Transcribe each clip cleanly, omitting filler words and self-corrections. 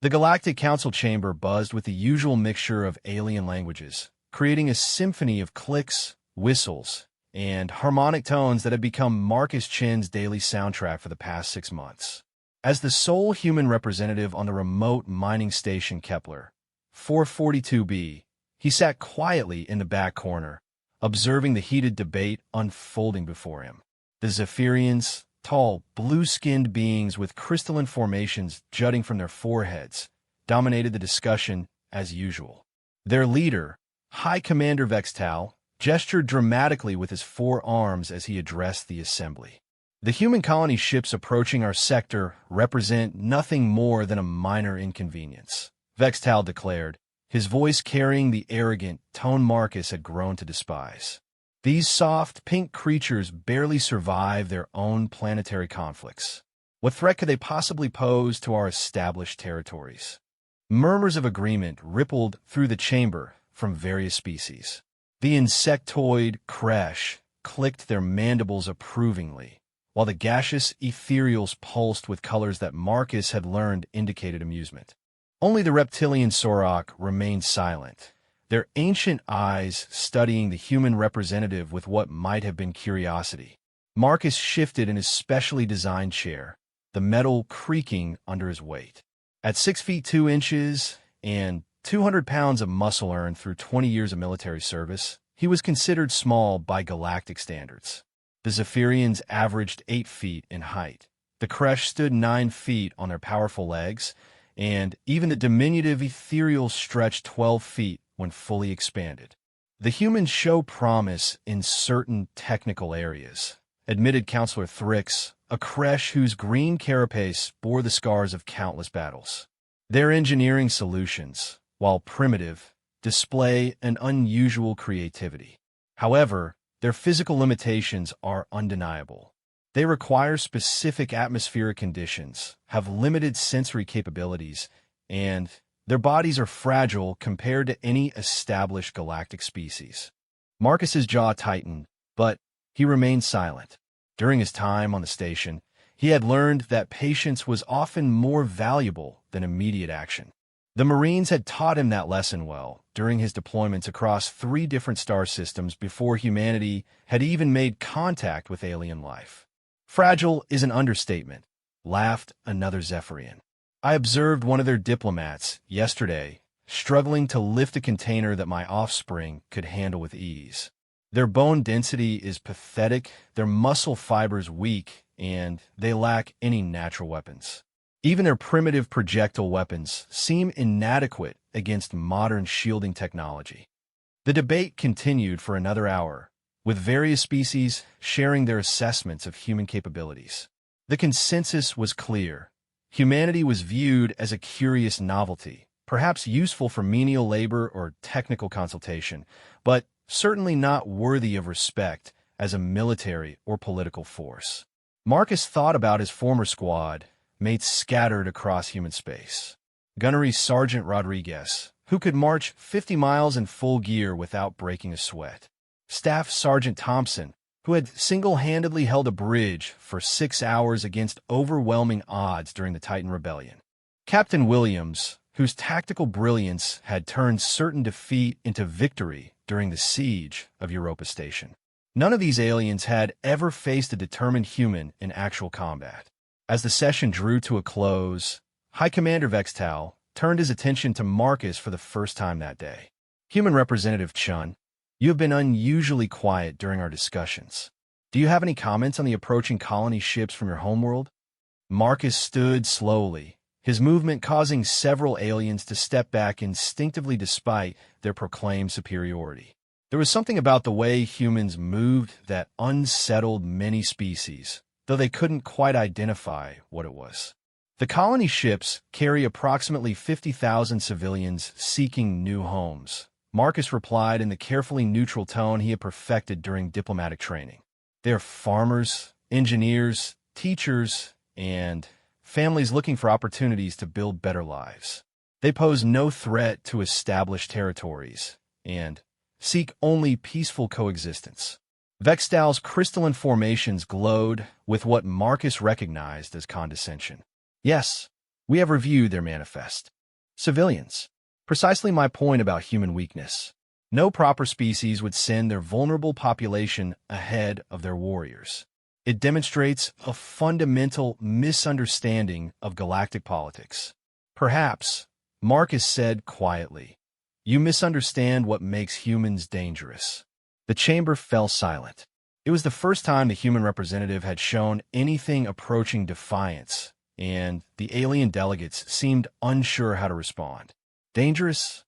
The Galactic Council chamber buzzed with the usual mixture of alien languages, creating a symphony of clicks, whistles, and harmonic tones that had become Marcus Chin's daily soundtrack for the past 6 months. As the sole human representative on the remote mining station Kepler 442b, he sat quietly in the back corner, observing the heated debate unfolding before him. The Zephyrians, tall, blue-skinned beings with crystalline formations jutting from their foreheads, dominated the discussion as usual. Their leader, High Commander Vextal, gestured dramatically with his 4 arms as he addressed the assembly. The human colony ships approaching our sector represent nothing more than a minor inconvenience, Vextal declared, his voice carrying the arrogant tone Marcus had grown to despise. These soft, pink creatures barely survive their own planetary conflicts. What threat could they possibly pose to our established territories? Murmurs of agreement rippled through the chamber from various species. The insectoid Kresh clicked their mandibles approvingly, while the gaseous ethereals pulsed with colors that Marcus had learned indicated amusement. Only the reptilian Sorok remained silent, their ancient eyes studying the human representative with what might have been curiosity. Marcus shifted in his specially designed chair, the metal creaking under his weight. At 6 feet 2 inches and 200 pounds of muscle earned through 20 years of military service, he was considered small by galactic standards. The Zephyrians averaged 8 feet in height. The Kresh stood 9 feet on their powerful legs, and even the diminutive ethereal stretched 12 feet when fully expanded. The humans show promise in certain technical areas, admitted Counselor Thrix, a Kresh whose green carapace bore the scars of countless battles. Their engineering solutions, while primitive, display an unusual creativity. However, their physical limitations are undeniable. They require specific atmospheric conditions, have limited sensory capabilities, and their bodies are fragile compared to any established galactic species. Marcus's jaw tightened, but he remained silent. During his time on the station, he had learned that patience was often more valuable than immediate action. The Marines had taught him that lesson well during his deployments across 3 different star systems before humanity had even made contact with alien life. Fragile is an understatement, laughed another Zephyrian. I observed one of their diplomats yesterday struggling to lift a container that my offspring could handle with ease. Their bone density is pathetic, their muscle fibers weak, and they lack any natural weapons. Even their primitive projectile weapons seem inadequate against modern shielding technology. The debate continued for another hour, with various species sharing their assessments of human capabilities. The consensus was clear. Humanity was viewed as a curious novelty, perhaps useful for menial labor or technical consultation, but certainly not worthy of respect as a military or political force. Marcus thought about his former squad, mates scattered across human space. Gunnery Sergeant Rodriguez, who could march 50 miles in full gear without breaking a sweat. Staff Sergeant Thompson, who had single-handedly held a bridge for 6 hours against overwhelming odds during the Titan Rebellion. Captain Williams, whose tactical brilliance had turned certain defeat into victory during the siege of Europa Station. None of these aliens had ever faced a determined human in actual combat. As the session drew to a close, High Commander Vextal turned his attention to Marcus for the first time that day. Human Representative Chun, you have been unusually quiet during our discussions. Do you have any comments on the approaching colony ships from your homeworld? Marcus stood slowly, his movement causing several aliens to step back instinctively despite their proclaimed superiority. There was something about the way humans moved that unsettled many species, though they couldn't quite identify what it was. The colony ships carry approximately 50,000 civilians seeking new homes, Marcus replied in the carefully neutral tone he had perfected during diplomatic training. They are farmers, engineers, teachers, and families looking for opportunities to build better lives. They pose no threat to established territories and seek only peaceful coexistence. Vextal's crystalline formations glowed with what Marcus recognized as condescension. Yes, We have reviewed their manifest. Civilians. Precisely my point about human weakness. No proper species would send their vulnerable population ahead of their warriors. It demonstrates a fundamental misunderstanding of galactic politics. Perhaps, Marcus said quietly, you misunderstand what makes humans dangerous. The chamber fell silent. It was the first time the human representative had shown anything approaching defiance, and the alien delegates seemed unsure how to respond. Dangerous?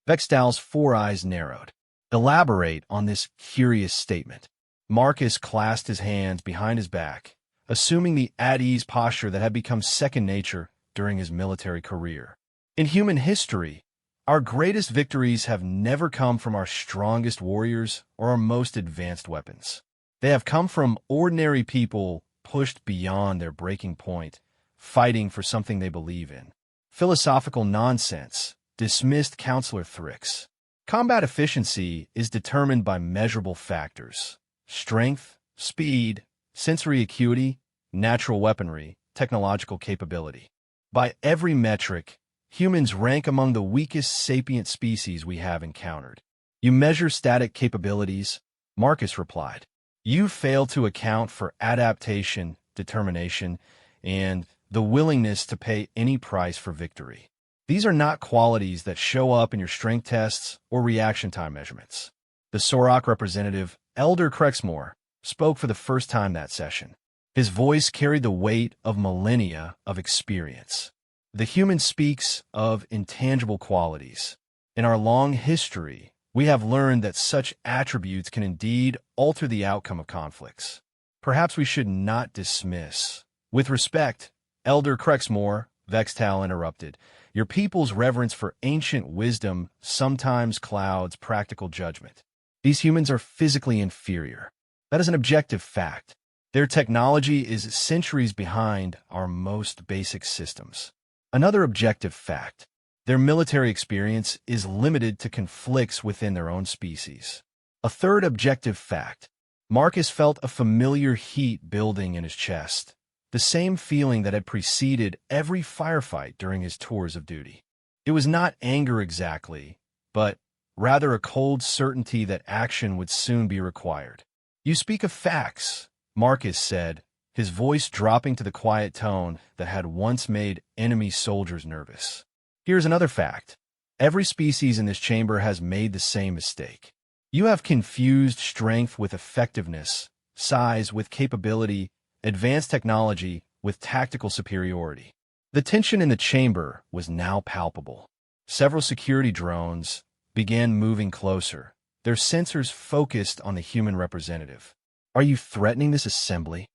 Vextal's four eyes narrowed. Elaborate on this curious statement. Marcus clasped his hands behind his back, assuming the at-ease posture that had become second nature during his military career. In human history, our greatest victories have never come from our strongest warriors or our most advanced weapons. They have come from ordinary people pushed beyond their breaking point, fighting for something they believe in. Philosophical nonsense, dismissed Counselor Thrix. Combat efficiency is determined by measurable factors: strength, speed, sensory acuity, natural weaponry, technological capability. By every metric, humans rank among the weakest sapient species we have encountered. You measure static capabilities, Marcus replied. You fail to account for adaptation, determination, and the willingness to pay any price for victory. These are not qualities that show up in your strength tests or reaction time measurements. The Sorok representative, Elder Crexmore, spoke for the first time that session. His voice carried the weight of millennia of experience. The human speaks of intangible qualities. In our long history, we have learned that such attributes can indeed alter the outcome of conflicts. Perhaps we should not dismiss. With respect, Elder Crexmore, Vextal interrupted, your people's reverence for ancient wisdom sometimes clouds practical judgment. These humans are physically inferior. That is an objective fact. Their technology is centuries behind our most basic systems. Another objective fact. Their military experience is limited to conflicts within their own species. A third objective fact. Marcus felt a familiar heat building in his chest, the same feeling that had preceded every firefight during his tours of duty. It was not anger exactly, but rather a cold certainty that action would soon be required. You speak of facts, Marcus said, his voice dropping to the quiet tone that had once made enemy soldiers nervous. Here's another fact. Every species in this chamber has made the same mistake. You have confused strength with effectiveness, size with capability, advanced technology with tactical superiority. The tension in the chamber was now palpable. Several security drones began moving closer, their sensors focused on the human representative. Are you threatening this assembly?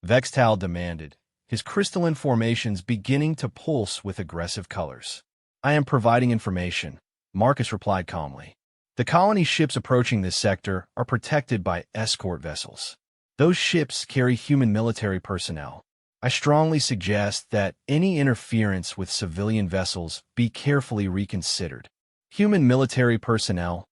Vextal demanded, his crystalline formations beginning to pulse with aggressive colors. I am providing information, Marcus replied calmly. The colony ships approaching this sector are protected by escort vessels. Those ships carry human military personnel. I strongly suggest that any interference with civilian vessels be carefully reconsidered. Human military personnel?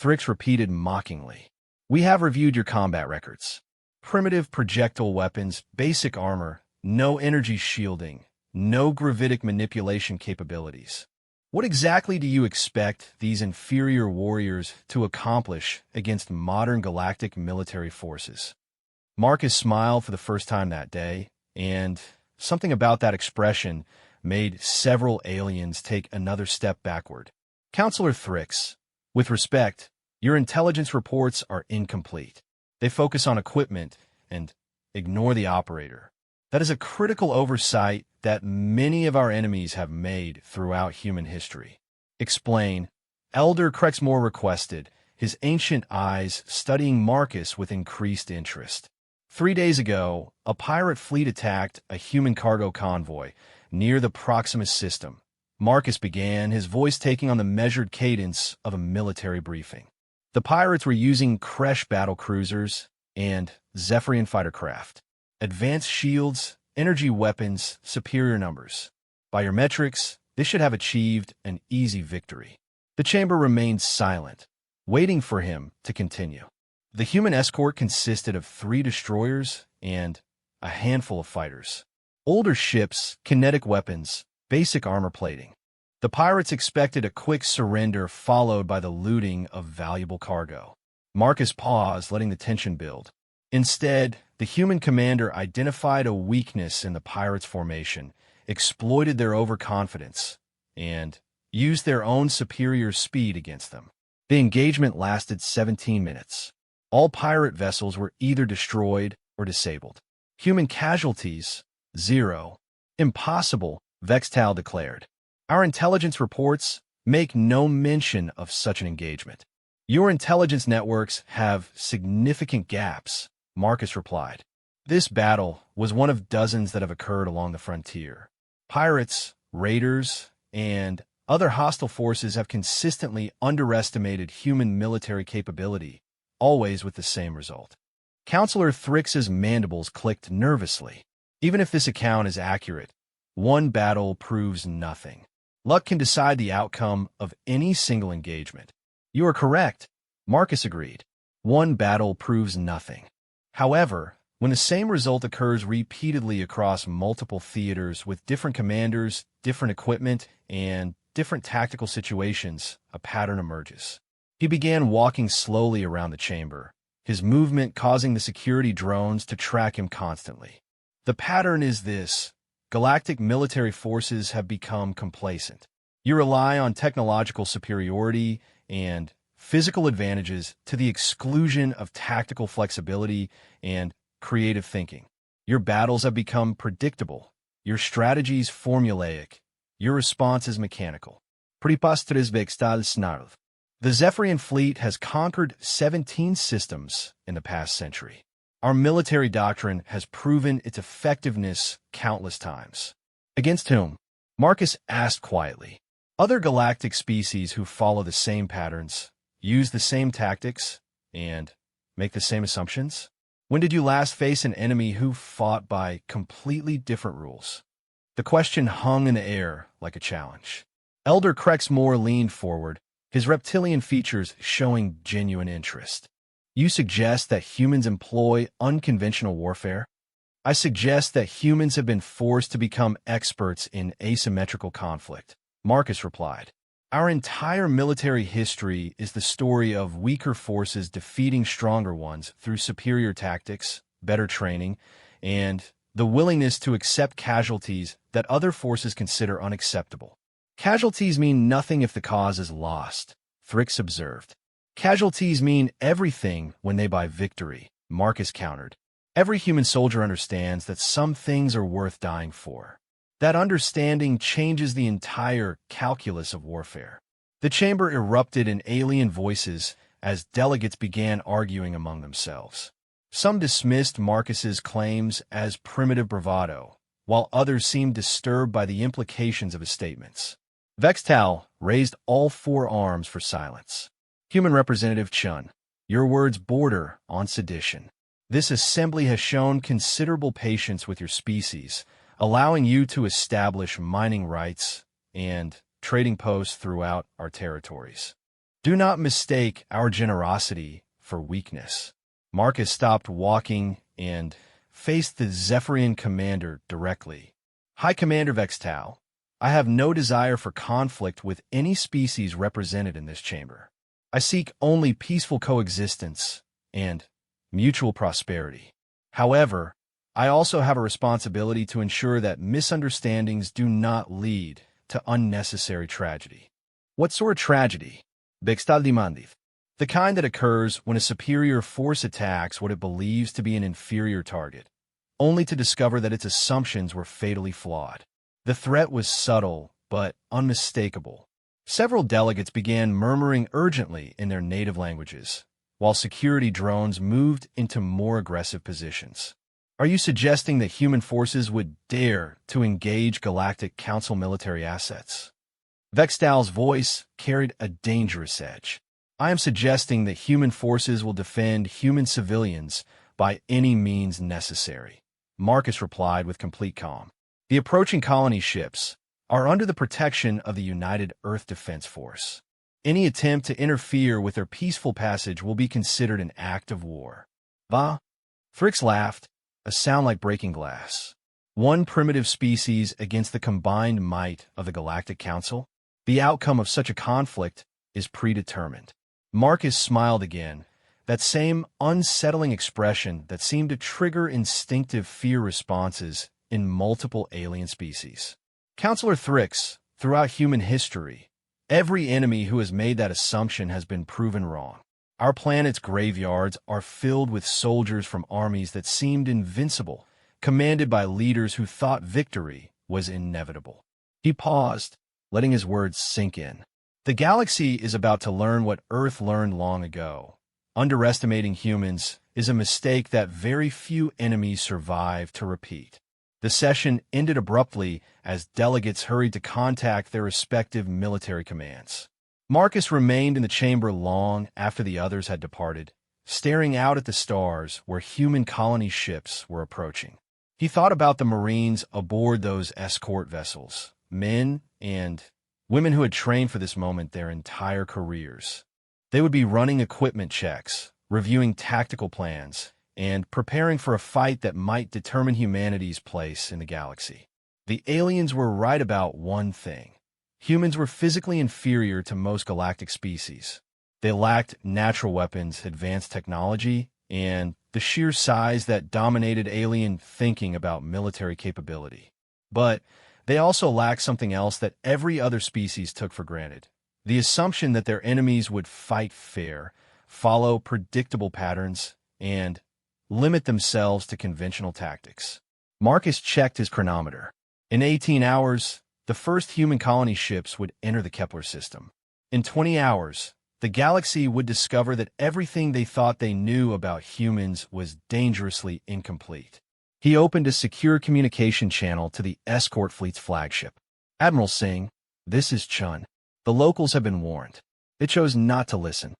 Thrix repeated mockingly. We have reviewed your combat records. Primitive projectile weapons, basic armor, no energy shielding, no gravitic manipulation capabilities. What exactly do you expect these inferior warriors to accomplish against modern galactic military forces? Marcus smiled for the first time that day, and something about that expression made several aliens take another step backward. Counselor Thrix, with respect, your intelligence reports are incomplete. They focus on equipment and ignore the operator. That is a critical oversight that many of our enemies have made throughout human history. Explain, Elder Crexmore requested, his ancient eyes studying Marcus with increased interest. 3 days ago, a pirate fleet attacked a human cargo convoy near the Proximus system. Marcus began, his voice taking on the measured cadence of a military briefing. The pirates were using Kresh battle cruisers and Zephyrian fighter craft. Advanced shields, energy weapons, superior numbers. By your metrics, this should have achieved an easy victory. The chamber remained silent, waiting for him to continue. The human escort consisted of 3 destroyers and a handful of fighters. Older ships, kinetic weapons, Basic armor plating. The pirates expected a quick surrender followed by the looting of valuable cargo. Marcus paused, letting the tension build. Instead, the human commander identified a weakness in the pirates' formation, exploited their overconfidence, and used their own superior speed against them. The engagement lasted 17 minutes. All pirate vessels were either destroyed or disabled. Human casualties, 0. Impossible, Vextal declared. Our intelligence reports make no mention of such an engagement. Your intelligence networks have significant gaps, Marcus replied. This battle was one of dozens that have occurred along the frontier. Pirates, raiders, and other hostile forces have consistently underestimated human military capability, always with the same result. Counselor Thrix's mandibles clicked nervously. Even if this account is accurate, one battle proves nothing. Luck can decide the outcome of any single engagement. You are correct, Marcus agreed. One battle proves nothing. However, when the same result occurs repeatedly across multiple theaters with different commanders, different equipment, and different tactical situations, a pattern emerges. He began walking slowly around the chamber, his movement causing the security drones to track him constantly. The pattern is this: galactic military forces have become complacent. You rely on technological superiority and physical advantages to the exclusion of tactical flexibility and creative thinking. Your battles have become predictable, your strategies formulaic, your responses mechanical. Pripastres vextal snarl. The Zephyrian fleet has conquered 17 systems in the past century. Our military doctrine has proven its effectiveness countless times. Against whom? Marcus asked quietly. Other galactic species who follow the same patterns, use the same tactics, and make the same assumptions? When did you last face an enemy who fought by completely different rules? The question hung in the air like a challenge. Elder Crexmore leaned forward, his reptilian features showing genuine interest. You suggest that humans employ unconventional warfare? I suggest that humans have been forced to become experts in asymmetrical conflict, Marcus replied. Our entire military history is the story of weaker forces defeating stronger ones through superior tactics, better training, and the willingness to accept casualties that other forces consider unacceptable. Casualties mean nothing if the cause is lost, Thrix observed. Casualties mean everything when they buy victory, Marcus countered. Every human soldier understands that some things are worth dying for. That understanding changes the entire calculus of warfare. The chamber erupted in alien voices as delegates began arguing among themselves. Some dismissed Marcus's claims as primitive bravado, while others seemed disturbed by the implications of his statements. Vextal raised all four arms for silence. Human Representative Chun, your words border on sedition. This assembly has shown considerable patience with your species, allowing you to establish mining rights and trading posts throughout our territories. Do not mistake our generosity for weakness. Marcus stopped walking and faced the Zephyrian commander directly. High Commander Vextal, I have no desire for conflict with any species represented in this chamber. I seek only peaceful coexistence and mutual prosperity. However, I also have a responsibility to ensure that misunderstandings do not lead to unnecessary tragedy. What sort of tragedy? Vextal demanded. The kind that occurs when a superior force attacks what it believes to be an inferior target, only to discover that its assumptions were fatally flawed. The threat was subtle, but unmistakable. Several delegates began murmuring urgently in their native languages, while security drones moved into more aggressive positions. Are you suggesting that human forces would dare to engage Galactic Council military assets? Vextal's voice carried a dangerous edge. I am suggesting that human forces will defend human civilians by any means necessary, Marcus replied with complete calm. The approaching colony ships are under the protection of the United Earth Defense Force. Any attempt to interfere with their peaceful passage will be considered an act of war. Va? Thrix laughed, a sound like breaking glass. One primitive species against the combined might of the Galactic Council? The outcome of such a conflict is predetermined. Marcus smiled again, that same unsettling expression that seemed to trigger instinctive fear responses in multiple alien species. Counselor Thrix, throughout human history, every enemy who has made that assumption has been proven wrong. Our planet's graveyards are filled with soldiers from armies that seemed invincible, commanded by leaders who thought victory was inevitable. He paused, letting his words sink in. The galaxy is about to learn what Earth learned long ago. Underestimating humans is a mistake that very few enemies survive to repeat. The session ended abruptly as delegates hurried to contact their respective military commands. Marcus remained in the chamber long after the others had departed, staring out at the stars where human colony ships were approaching. He thought about the Marines aboard those escort vessels, men and women who had trained for this moment their entire careers. They would be running equipment checks, reviewing tactical plans, and preparing for a fight that might determine humanity's place in the galaxy. The aliens were right about one thing. Humans were physically inferior to most galactic species. They lacked natural weapons, advanced technology, and the sheer size that dominated alien thinking about military capability. But they also lacked something else that every other species took for granted: the assumption that their enemies would fight fair, follow predictable patterns, and limit themselves to conventional tactics. Marcus checked his chronometer. In 18 hours, the first human colony ships would enter the Kepler system. In 20 hours, the galaxy would discover that everything they thought they knew about humans was dangerously incomplete. He opened a secure communication channel to the escort fleet's flagship. "Admiral Singh, this is Chun. The locals have been warned. They chose not to listen."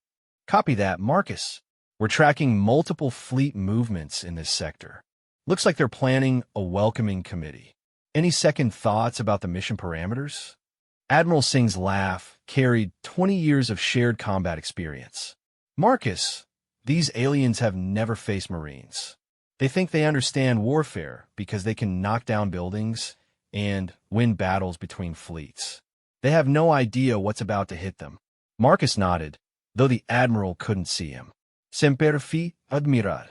"Copy that, Marcus. We're tracking multiple fleet movements in this sector. Looks like they're planning a welcoming committee. Any second thoughts about the mission parameters?" Admiral Singh's laugh carried 20 years of shared combat experience. "Marcus, these aliens have never faced Marines. They think they understand warfare because they can knock down buildings and win battles between fleets. They have no idea what's about to hit them." Marcus nodded, though the Admiral couldn't see him. "Semper fi, Admiral.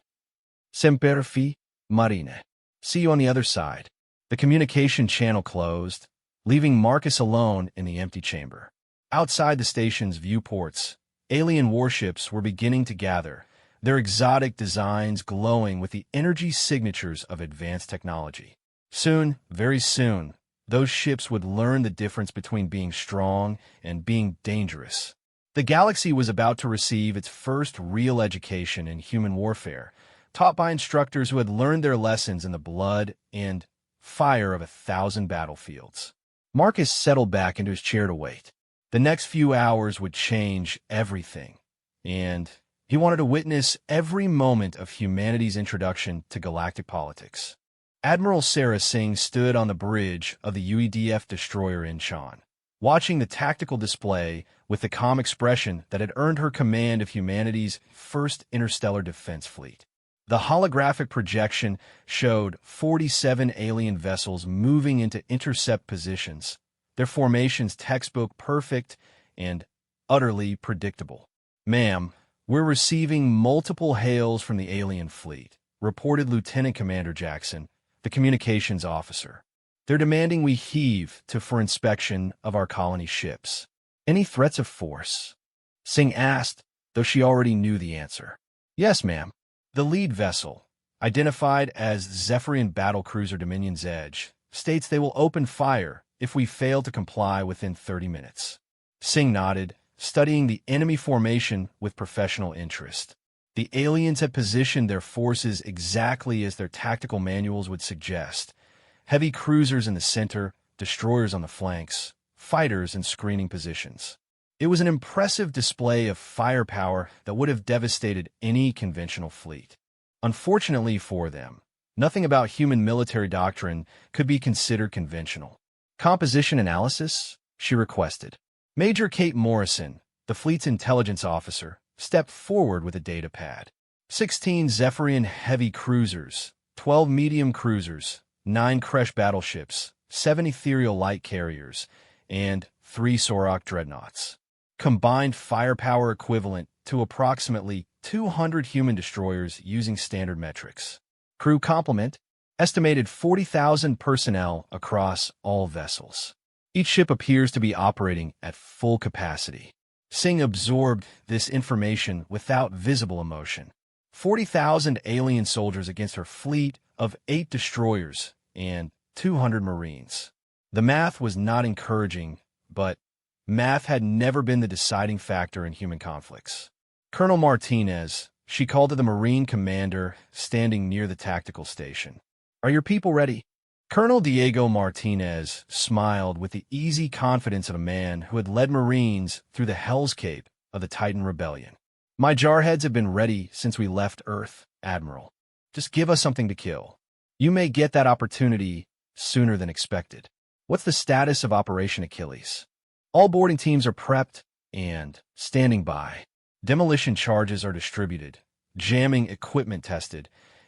Semper fi, Marine. See you on the other side." The communication channel closed, leaving Marcus alone in the empty chamber. Outside the station's viewports, alien warships were beginning to gather, their exotic designs glowing with the energy signatures of advanced technology. Soon, very soon, those ships would learn the difference between being strong and being dangerous. The galaxy was about to receive its first real education in human warfare, taught by instructors who had learned their lessons in the blood and fire of 1,000 battlefields. Marcus settled back into his chair to wait. The next few hours would change everything, and he wanted to witness every moment of humanity's introduction to galactic politics. Admiral Sarah Singh stood on the bridge of the UEDF destroyer Incheon, watching the tactical display with the calm expression that had earned her command of humanity's first interstellar defense fleet. The holographic projection showed 47 alien vessels moving into intercept positions, their formations textbook perfect and utterly predictable. "Ma'am, we're receiving multiple hails from the alien fleet," reported Lieutenant Commander Jackson, the communications officer. "They're demanding we heave to for inspection of our colony ships." "Any threats of force?" Singh asked, though she already knew the answer. "Yes, ma'am. The lead vessel, identified as Zephyrian Battlecruiser Dominion's Edge, states they will open fire if we fail to comply within 30 minutes. Singh nodded, studying the enemy formation with professional interest. The aliens had positioned their forces exactly as their tactical manuals would suggest: heavy cruisers in the center, destroyers on the flanks, fighters in screening positions. It was an impressive display of firepower that would have devastated any conventional fleet. Unfortunately for them, nothing about human military doctrine could be considered conventional. "Composition analysis?" she requested. Major Kate Morrison, the fleet's intelligence officer, stepped forward with a data pad. 16 Zephyrian heavy cruisers, 12 medium cruisers, 9 Kresh battleships, 7 ethereal light carriers, and 3 Sorok dreadnoughts. Combined firepower equivalent to approximately 200 human destroyers using standard metrics. Crew complement, estimated 40,000 personnel across all vessels. Each ship appears to be operating at full capacity. Singh absorbed this information without visible emotion. 40,000 alien soldiers against her fleet of 8 destroyers and 200 Marines. The math was not encouraging, but math had never been the deciding factor in human conflicts. Colonel Martinez, she called to the Marine commander standing near the tactical station. "Are your people ready?" Colonel Diego Martinez smiled with the easy confidence of a man who had led Marines through the hellscape of the Titan Rebellion. "My jarheads have been ready since we left Earth, Admiral. Just give us something to kill. You may get that opportunity sooner than expected." "What's the status of Operation Achilles?" "All boarding teams are prepped and standing by. Demolition charges are distributed, jamming equipment tested,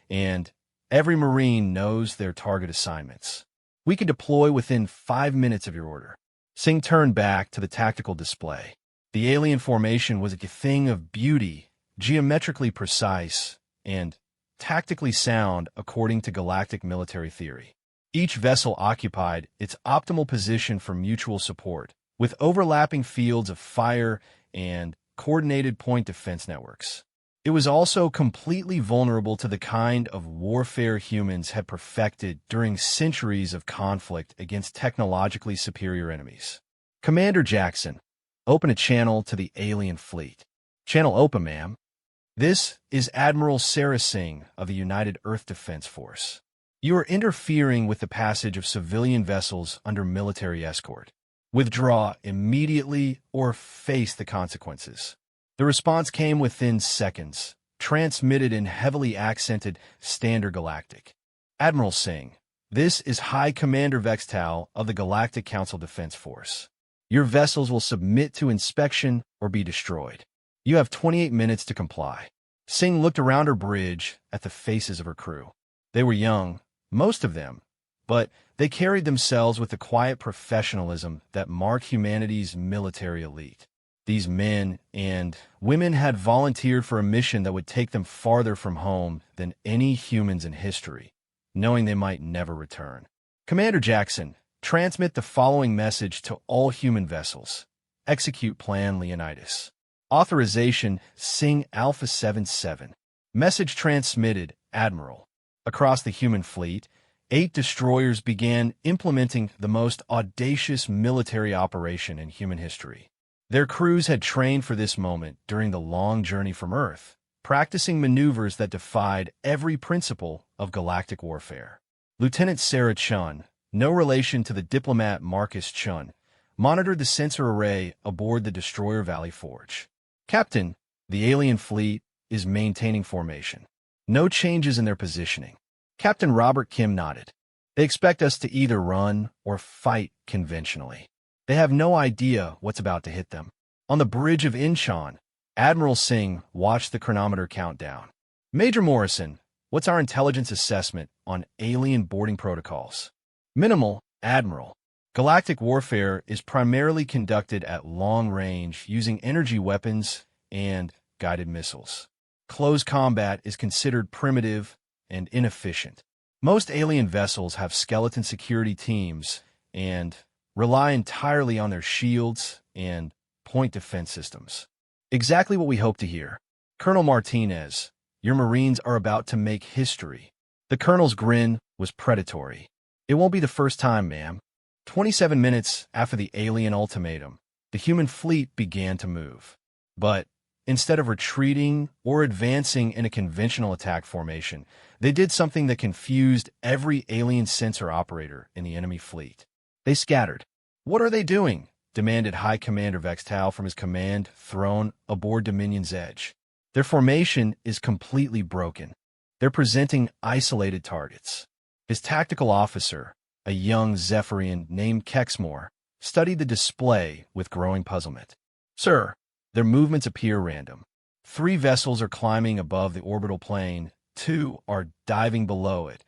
and every Marine knows their target assignments. We can deploy within 5 minutes of your order." Singh turned back to the tactical display. The alien formation was a thing of beauty, geometrically precise, and tactically sound according to galactic military theory. Each vessel occupied its optimal position for mutual support, with overlapping fields of fire and coordinated point defense networks. It was also completely vulnerable to the kind of warfare humans had perfected during centuries of conflict against technologically superior enemies. "Commander Jackson, open a channel to the alien fleet." "Channel open, ma'am." "This is Admiral Sarah Singh of the United Earth Defense Force. You are interfering with the passage of civilian vessels under military escort. Withdraw immediately or face the consequences." The response came within seconds, transmitted in heavily accented Standard Galactic. "Admiral Singh, this is High Commander Vextal of the Galactic Council Defense Force. Your vessels will submit to inspection or be destroyed. You have 28 minutes to comply." Singh looked around her bridge at the faces of her crew. They were young, most of them, but they carried themselves with the quiet professionalism that marked humanity's military elite. These men and women had volunteered for a mission that would take them farther from home than any humans in history, knowing they might never return. "Commander Jackson, transmit the following message to all human vessels. Execute Plan Leonidas. Authorization Singh Alpha 77. Message transmitted, Admiral." Across the human fleet, 8 destroyers began implementing the most audacious military operation in human history. Their crews had trained for this moment during the long journey from Earth, practicing maneuvers that defied every principle of galactic warfare. Lieutenant Sarah Chun, no relation to the diplomat Marcus Chun, monitored the sensor array aboard the destroyer Valley Forge. "Captain, the alien fleet is maintaining formation. No changes in their positioning." Captain Robert Kim nodded. "They expect us to either run or fight conventionally. They have no idea what's about to hit them." On the bridge of Incheon, Admiral Singh watched the chronometer count down. "Major Morrison, what's our intelligence assessment on alien boarding protocols?" "Minimal, Admiral. Galactic warfare is primarily conducted at long range using energy weapons and guided missiles. Close combat is considered primitive and inefficient. Most alien vessels have skeleton security teams and rely entirely on their shields and point defense systems." "Exactly what we hope to hear. Colonel Martinez, your Marines are about to make history." The colonel's grin was predatory. "It won't be the first time, ma'am." 27 minutes after the alien ultimatum, the human fleet began to move. But instead of retreating or advancing in a conventional attack formation, they did something that confused every alien sensor operator in the enemy fleet. They scattered. "What are they doing?" demanded High Commander Vextal from his command throne aboard Dominion's Edge. "Their formation is completely broken. They're presenting isolated targets." His tactical officer, a young Zephyrian named Kexmore, studied the display with growing puzzlement. "Sir, their movements appear random. 3 vessels are climbing above the orbital plane, 2 are diving below it,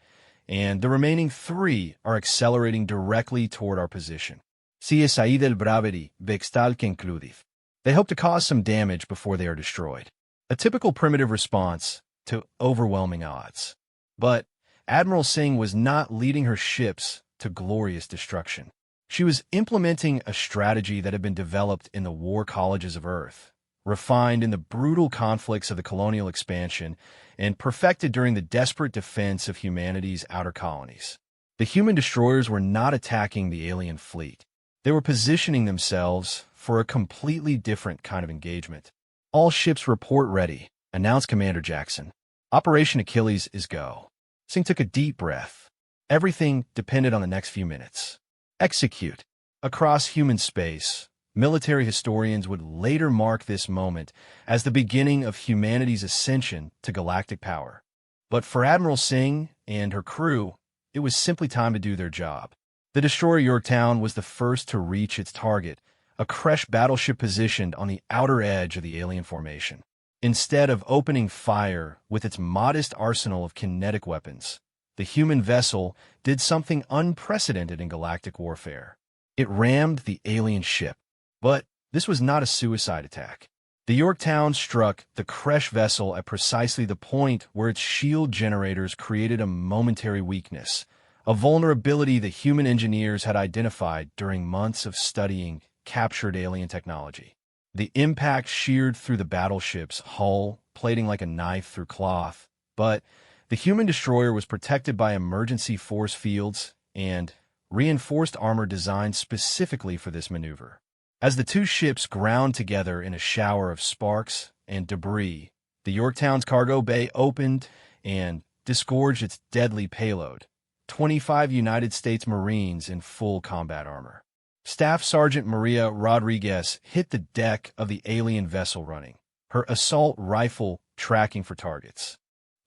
and the remaining 3 are accelerating directly toward our position. Si es ahí del braveri, vextal que includiv. They hope to cause some damage before they are destroyed. A typical primitive response to overwhelming odds. But Admiral Singh was not leading her ships to glorious destruction. She was implementing a strategy that had been developed in the war colleges of Earth, refined in the brutal conflicts of the colonial expansion, and perfected during the desperate defense of humanity's outer colonies. The human destroyers were not attacking the alien fleet. They were positioning themselves for a completely different kind of engagement. All ships report ready, announced Commander Jackson. Operation Achilles is go. Singh took a deep breath. Everything depended on the next few minutes. Execute. Across human space, military historians would later mark this moment as the beginning of humanity's ascension to galactic power. But for Admiral Singh and her crew, it was simply time to do their job. The destroyer Yorktown was the first to reach its target, a Kresh battleship positioned on the outer edge of the alien formation. Instead of opening fire with its modest arsenal of kinetic weapons, the human vessel did something unprecedented in galactic warfare. It rammed the alien ship. But this was not a suicide attack. The Yorktown struck the Kresh vessel at precisely the point where its shield generators created a momentary weakness, a vulnerability the human engineers had identified during months of studying captured alien technology. The impact sheared through the battleship's hull, plating like a knife through cloth, but the human destroyer was protected by emergency force fields and reinforced armor designed specifically for this maneuver. As the 2 ships ground together in a shower of sparks and debris, the Yorktown's cargo bay opened and disgorged its deadly payload, 25 United States Marines in full combat armor. Staff Sergeant Maria Rodriguez hit the deck of the alien vessel running, her assault rifle tracking for targets.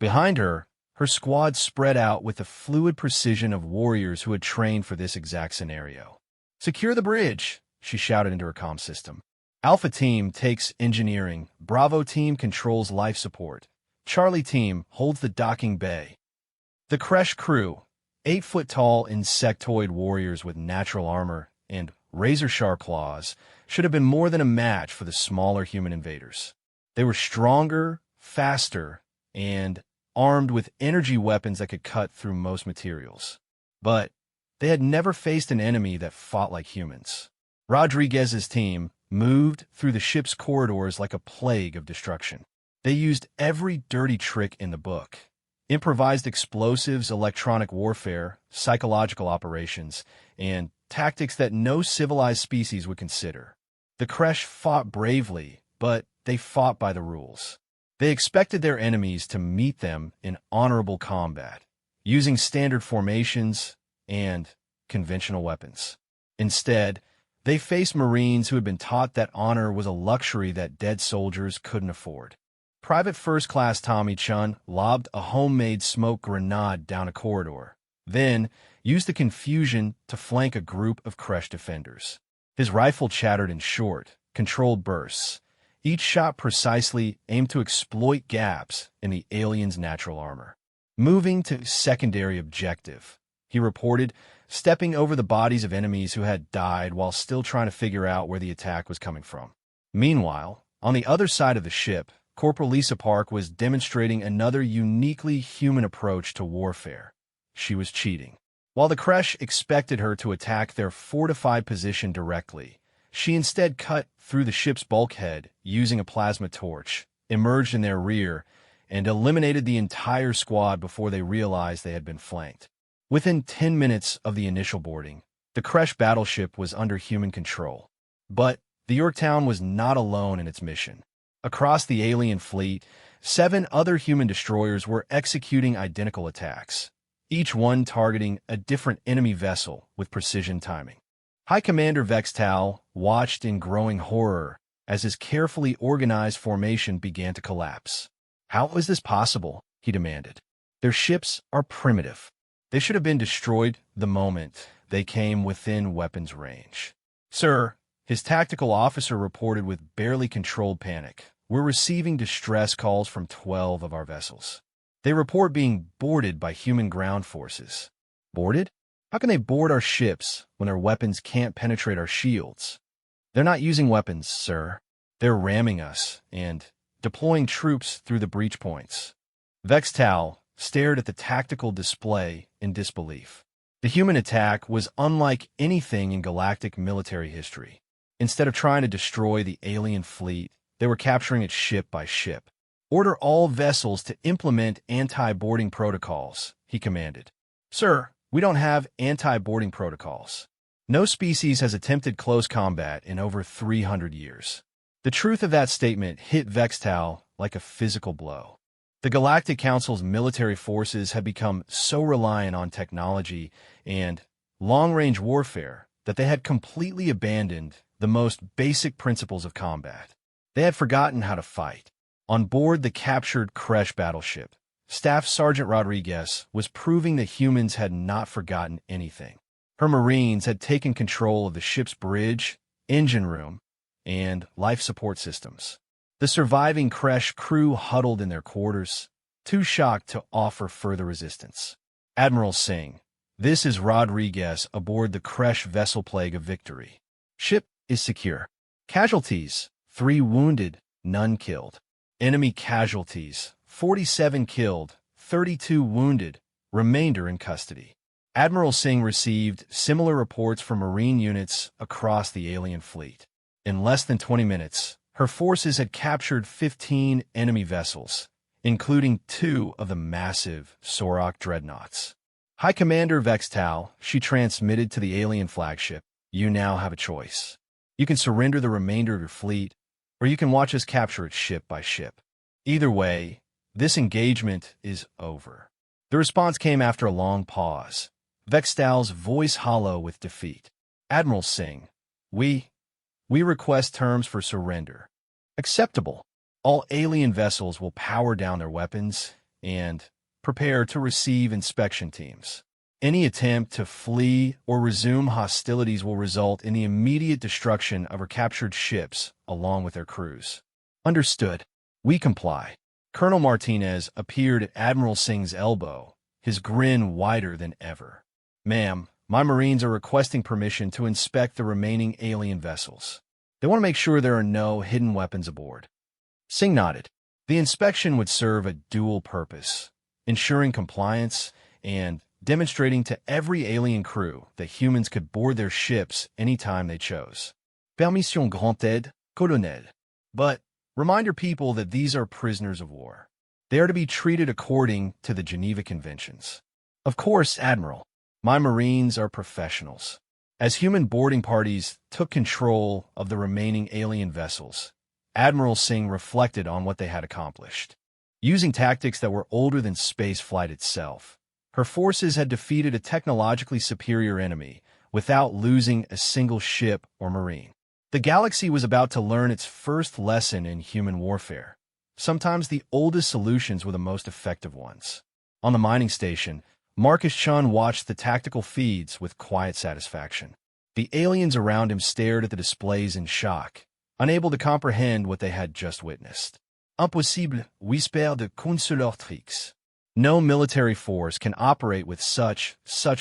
Behind her, her squad spread out with the fluid precision of warriors who had trained for this exact scenario. "Secure the bridge," she shouted into her comm system. "Alpha Team takes engineering, Bravo Team controls life support, Charlie Team holds the docking bay." The Kresh crew, 8-foot-tall insectoid warriors with natural armor and razor-sharp claws, should have been more than a match for the smaller human invaders. They were stronger, faster, and armed with energy weapons that could cut through most materials. But they had never faced an enemy that fought like humans. Rodriguez's team moved through the ship's corridors like a plague of destruction. They used every dirty trick in the book. Improvised explosives, electronic warfare, psychological operations, and tactics that no civilized species would consider. The Kresh fought bravely, but they fought by the rules. They expected their enemies to meet them in honorable combat, using standard formations and conventional weapons. Instead, they faced Marines who had been taught that honor was a luxury that dead soldiers couldn't afford. Private First Class Tommy Chun lobbed a homemade smoke grenade down a corridor, then used the confusion to flank a group of Kresh defenders. His rifle chattered in short, controlled bursts, each shot precisely aimed to exploit gaps in the alien's natural armor. Moving to secondary objective, he reported, stepping over the bodies of enemies who had died while still trying to figure out where the attack was coming from. Meanwhile, on the other side of the ship, Corporal Lisa Park was demonstrating another uniquely human approach to warfare. She was cheating. While the Kresh expected her to attack their fortified position directly, she instead cut through the ship's bulkhead using a plasma torch, emerged in their rear, and eliminated the entire squad before they realized they had been flanked. Within 10 minutes of the initial boarding, the Kresh battleship was under human control. But the Yorktown was not alone in its mission. Across the alien fleet, 7 other human destroyers were executing identical attacks, each one targeting a different enemy vessel with precision timing. High Commander Vextal watched in growing horror as his carefully organized formation began to collapse. "How is this possible?" he demanded. "Their ships are primitive. They should have been destroyed the moment they came within weapons range." "Sir," his tactical officer reported with barely controlled panic, "we're receiving distress calls from 12 of our vessels." They report being boarded by human ground forces. Boarded? How can they board our ships when their weapons can't penetrate our shields? They're not using weapons, sir. They're ramming us and deploying troops through the breach points. Vextal stared at the tactical display in disbelief. The human attack was unlike anything in galactic military history. Instead of trying to destroy the alien fleet, they were capturing it ship by ship. Order all vessels to implement anti-boarding protocols, he commanded. Sir, we don't have anti-boarding protocols. No species has attempted close combat in over 300 years. The truth of that statement hit Vextal like a physical blow. The Galactic Council's military forces had become so reliant on technology and long-range warfare that they had completely abandoned the most basic principles of combat. They had forgotten how to fight. On board the captured Kresh battleship, Staff Sergeant Rodriguez was proving that humans had not forgotten anything. Her Marines had taken control of the ship's bridge, engine room, and life support systems. The surviving Kresh crew huddled in their quarters, too shocked to offer further resistance. Admiral Singh, this is Rodriguez aboard the Kresh vessel Plague of Victory. Ship is secure. Casualties, 3 wounded, none killed. Enemy casualties, 47 killed, 32 wounded, remainder in custody. Admiral Singh received similar reports from Marine units across the alien fleet. In less than 20 minutes, her forces had captured 15 enemy vessels, including 2 of the massive Sorok dreadnoughts. High Commander Vextal, she transmitted to the alien flagship, you now have a choice. You can surrender the remainder of your fleet, or you can watch us capture it ship by ship. Either way, this engagement is over. The response came after a long pause, Vextal's voice hollow with defeat. Admiral Singh, we request terms for surrender. Acceptable. All alien vessels will power down their weapons and prepare to receive inspection teams. Any attempt to flee or resume hostilities will result in the immediate destruction of our captured ships along with their crews. Understood. We comply. Colonel Martinez appeared at Admiral Singh's elbow, his grin wider than ever. Ma'am, my Marines are requesting permission to inspect the remaining alien vessels. They want to make sure there are no hidden weapons aboard. Singh nodded. The inspection would serve a dual purpose, ensuring compliance and demonstrating to every alien crew that humans could board their ships anytime they chose. Permission granted, colonel. But remind your people that these are prisoners of war. They are to be treated according to the Geneva Conventions. Of course, Admiral, my Marines are professionals. As human boarding parties took control of the remaining alien vessels, Admiral Singh reflected on what they had accomplished. Using tactics that were older than space flight itself, her forces had defeated a technologically superior enemy without losing a single ship or Marine. The galaxy was about to learn its first lesson in human warfare. Sometimes the oldest solutions were the most effective ones. On the mining station, Marcus Chun watched the tactical feeds with quiet satisfaction. The aliens around him stared at the displays in shock, unable to comprehend what they had just witnessed. Impossible, whispered de consolatrix. No military force can operate with such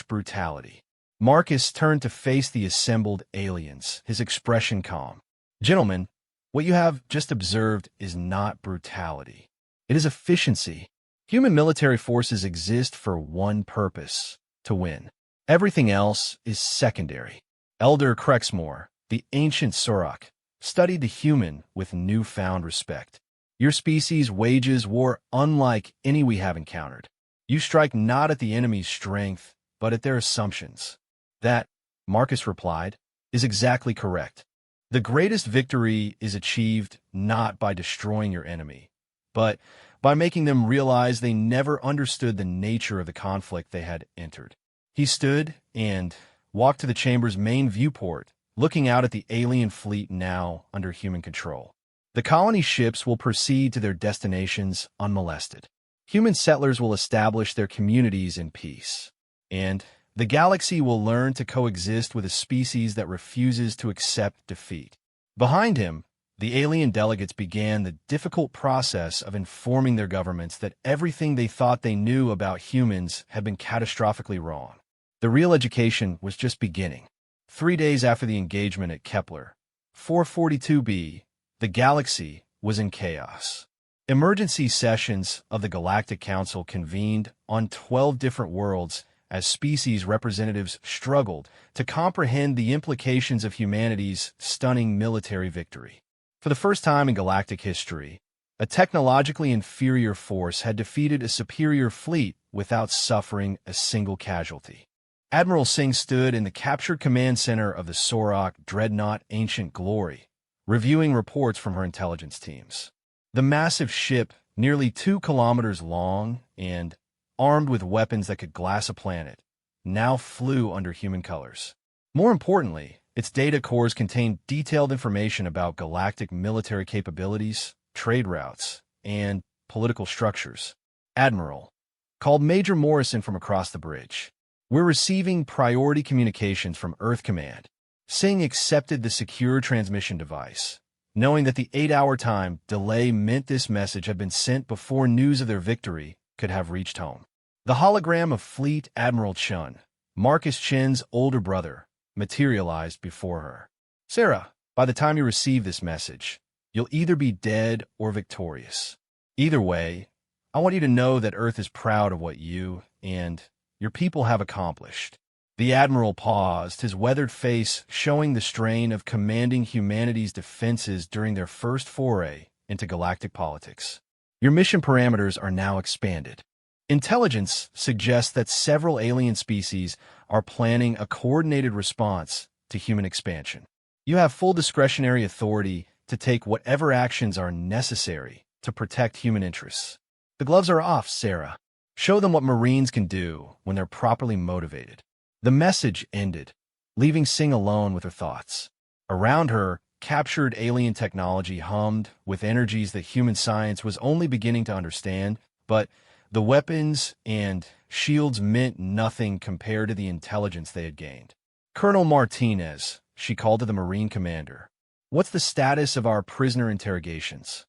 brutality. Marcus turned to face the assembled aliens, his expression calm. Gentlemen, what you have just observed is not brutality. It is efficiency. Human military forces exist for one purpose, to win. Everything else is secondary. Elder Crexmore, the ancient Sorok, studied the human with newfound respect. Your species wages war unlike any we have encountered. You strike not at the enemy's strength, but at their assumptions. That, Marcus replied, is exactly correct. The greatest victory is achieved not by destroying your enemy, but by making them realize they never understood the nature of the conflict they had entered. He stood and walked to the chamber's main viewport, looking out at the alien fleet now under human control. The colony ships will proceed to their destinations unmolested. Human settlers will establish their communities in peace. And the galaxy will learn to coexist with a species that refuses to accept defeat. Behind him, The alien delegates began the difficult process of informing their governments that everything they thought they knew about humans had been catastrophically wrong. The real education was just beginning. 3 days after the engagement at Kepler, 442b, the galaxy was in chaos. Emergency sessions of the Galactic Council convened on 12 different worlds as species representatives struggled to comprehend the implications of humanity's stunning military victory. For the first time in galactic history, a technologically inferior force had defeated a superior fleet without suffering a single casualty. Admiral Singh stood in the captured command center of the Sorok dreadnought Ancient Glory, reviewing reports from her intelligence teams. The massive ship, nearly 2 kilometers long and armed with weapons that could glass a planet, now flew under human colors. More importantly, its data cores contained detailed information about galactic military capabilities, trade routes, and political structures. Admiral called Major Morrison from across the bridge. "We're receiving priority communications from Earth Command." Singh accepted the secure transmission device, knowing that the 8-hour time delay meant this message had been sent before news of their victory could have reached home. The hologram of Fleet Admiral Chun, Marcus Chin's older brother, materialized before her. "Sarah, by the time you receive this message, you'll either be dead or victorious. Either way, I want you to know that Earth is proud of what you and your people have accomplished." The Admiral paused, his weathered face showing the strain of commanding humanity's defenses during their first foray into galactic politics. "Your mission parameters are now expanded. Intelligence suggests that several alien species are planning a coordinated response to human expansion. You have full discretionary authority to take whatever actions are necessary to protect human interests. The gloves are off, Sarah. Show them what Marines can do when they're properly motivated." The message ended, leaving Singh alone with her thoughts. Around her, captured alien technology hummed with energies that human science was only beginning to understand, but the weapons and shields meant nothing compared to the intelligence they had gained. "Colonel Martinez," she called to the Marine commander. "What's the status of our prisoner interrogations?"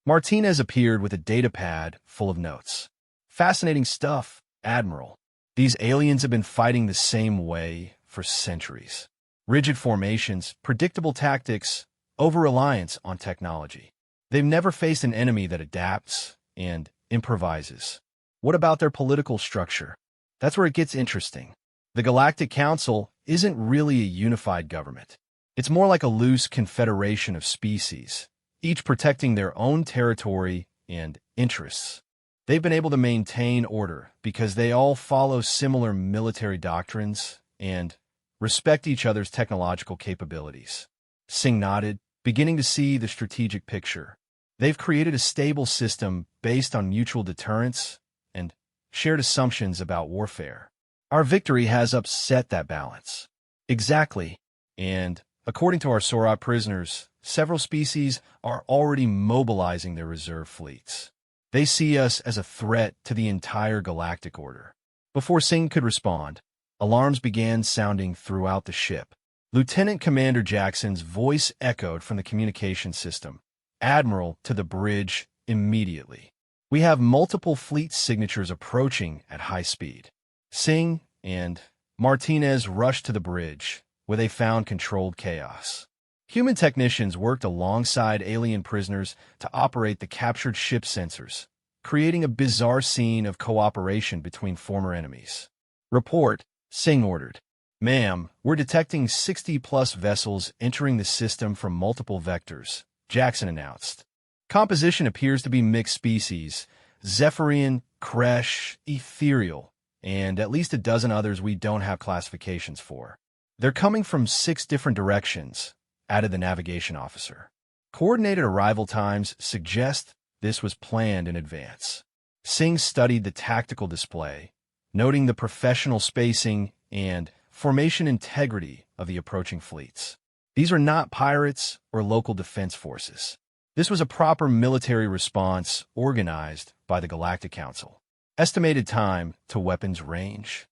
Martinez appeared with a data pad full of notes. "Fascinating stuff, Admiral. These aliens have been fighting the same way for centuries. Rigid formations, predictable tactics, over-reliance on technology. They've never faced an enemy that adapts and improvises. What about their political structure? That's where it gets interesting. The Galactic Council isn't really a unified government. It's more like a loose confederation of species, each protecting their own territory and interests. They've been able to maintain order because they all follow similar military doctrines and respect each other's technological capabilities." Singh nodded, beginning to see the strategic picture. They've created a stable system based on mutual deterrence and shared assumptions about warfare. Our victory has upset that balance. Exactly. And according to our Sorok prisoners, several species are already mobilizing their reserve fleets. They see us as a threat to the entire galactic order. Before Singh could respond, alarms began sounding throughout the ship. Lieutenant Commander Jackson's voice echoed from the communication system. "Admiral, to the bridge immediately. We have multiple fleet signatures approaching at high speed." Singh and Martinez rushed to the bridge, where they found controlled chaos. Human technicians worked alongside alien prisoners to operate the captured ship sensors, creating a bizarre scene of cooperation between former enemies. "Report," Singh ordered. "Ma'am, we're detecting 60-plus vessels entering the system from multiple vectors," Jackson announced. "Composition appears to be mixed species, Zephyrian, Kresh, Ethereal, and at least a dozen others we don't have classifications for. They're coming from 6 different directions," added the navigation officer. "Coordinated arrival times suggest this was planned in advance." Singh studied the tactical display, noting the professional spacing and formation integrity of the approaching fleets. These are not pirates or local defense forces. This was a proper military response organized by the Galactic Council. Estimated time to weapons range: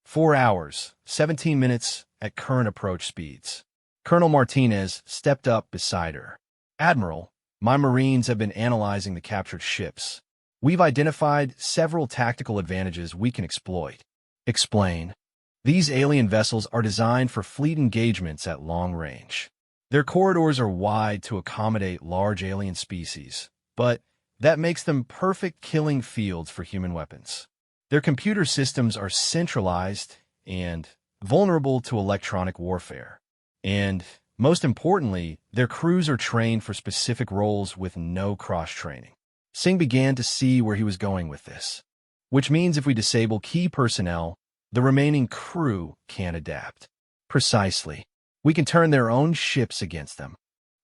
4 hours, 17 minutes at current approach speeds. Colonel Martinez stepped up beside her. Admiral, my Marines have been analyzing the captured ships. We've identified several tactical advantages we can exploit. Explain. These alien vessels are designed for fleet engagements at long range. Their corridors are wide to accommodate large alien species, but that makes them perfect killing fields for human weapons. Their computer systems are centralized and vulnerable to electronic warfare. And, most importantly, their crews are trained for specific roles with no cross-training. Singh began to see where he was going with this, which means if we disable key personnel, the remaining crew can't adapt. Precisely. We can turn their own ships against them.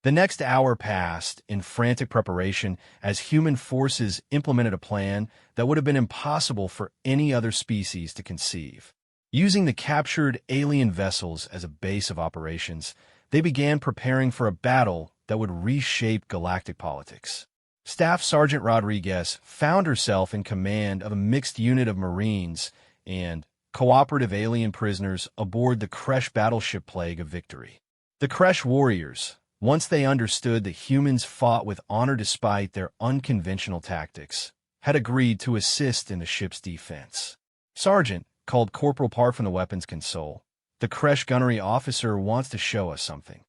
The next hour passed in frantic preparation as human forces implemented a plan that would have been impossible for any other species to conceive. Using the captured alien vessels as a base of operations, they began preparing for a battle that would reshape galactic politics. Staff Sergeant Rodriguez found herself in command of a mixed unit of Marines and cooperative alien prisoners aboard the Kresh battleship Plague of Victory. The Kresh warriors, once they understood that humans fought with honor despite their unconventional tactics, had agreed to assist in the ship's defense. Sergeant, called Corporal Park from the weapons console, the Kresh gunnery officer wants to show us something.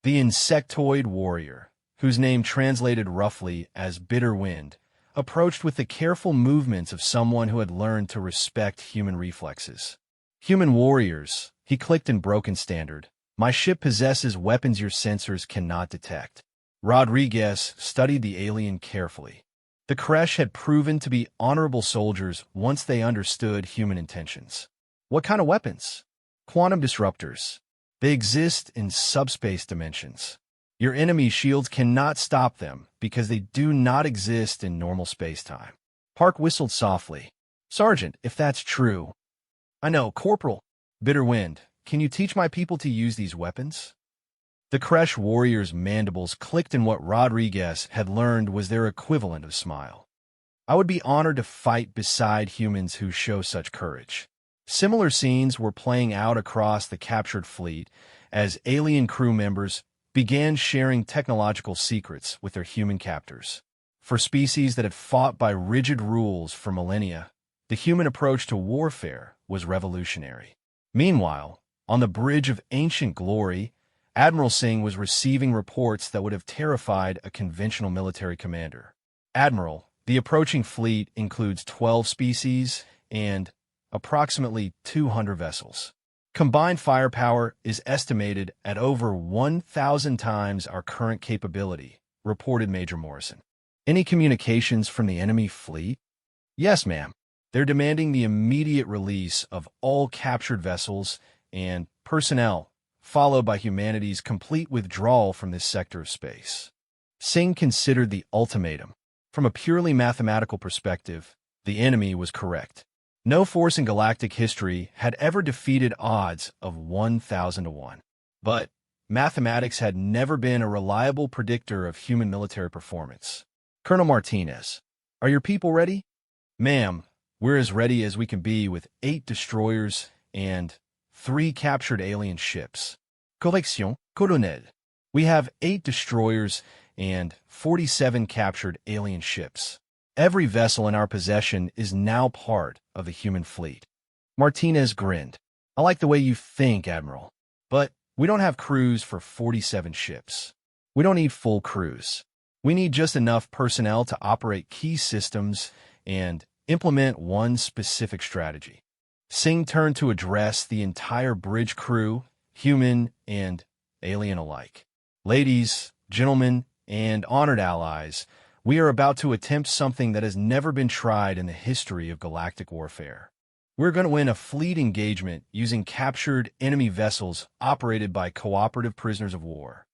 The insectoid warrior, whose name translated roughly as Bitter Wind, approached with the careful movements of someone who had learned to respect human reflexes. Human warriors, he clicked in broken standard. My ship possesses weapons your sensors cannot detect. Rodriguez studied the alien carefully. The Kresh had proven to be honorable soldiers once they understood human intentions. What kind of weapons? Quantum disruptors. They exist in subspace dimensions. Your enemy's shields cannot stop them because they do not exist in normal space-time. Park whistled softly. Sergeant, if that's true. I know, Corporal. Bitter Wind, can you teach my people to use these weapons? The Kresh warrior's mandibles clicked in what Rodriguez had learned was their equivalent of smile. I would be honored to fight beside humans who show such courage. Similar scenes were playing out across the captured fleet as alien crew members began sharing technological secrets with their human captors. For species that had fought by rigid rules for millennia, the human approach to warfare was revolutionary. Meanwhile, on the bridge of ancient glory, Admiral Singh was receiving reports that would have terrified a conventional military commander. Admiral, the approaching fleet includes 12 species and approximately 200 vessels. Combined firepower is estimated at over 1,000 times our current capability, reported Major Morrison. Any communications from the enemy fleet? Yes, ma'am. They're demanding the immediate release of all captured vessels and personnel, followed by humanity's complete withdrawal from this sector of space. Singh considered the ultimatum. From a purely mathematical perspective, the enemy was correct. No force in galactic history had ever defeated odds of 1,000 to 1. But mathematics had never been a reliable predictor of human military performance. Colonel Martinez, are your people ready? Ma'am, we're as ready as we can be with 8 destroyers and 3 captured alien ships. Correction, Colonel. We have 8 destroyers and 47 captured alien ships. Every vessel in our possession is now part of the human fleet. Martinez grinned. I like the way you think, Admiral. But we don't have crews for 47 ships. We don't need full crews. We need just enough personnel to operate key systems and implement one specific strategy. Singh turned to address the entire bridge crew, human and alien alike. Ladies, gentlemen, and honored allies, we are about to attempt something that has never been tried in the history of galactic warfare. We're going to win a fleet engagement using captured enemy vessels operated by cooperative prisoners of war.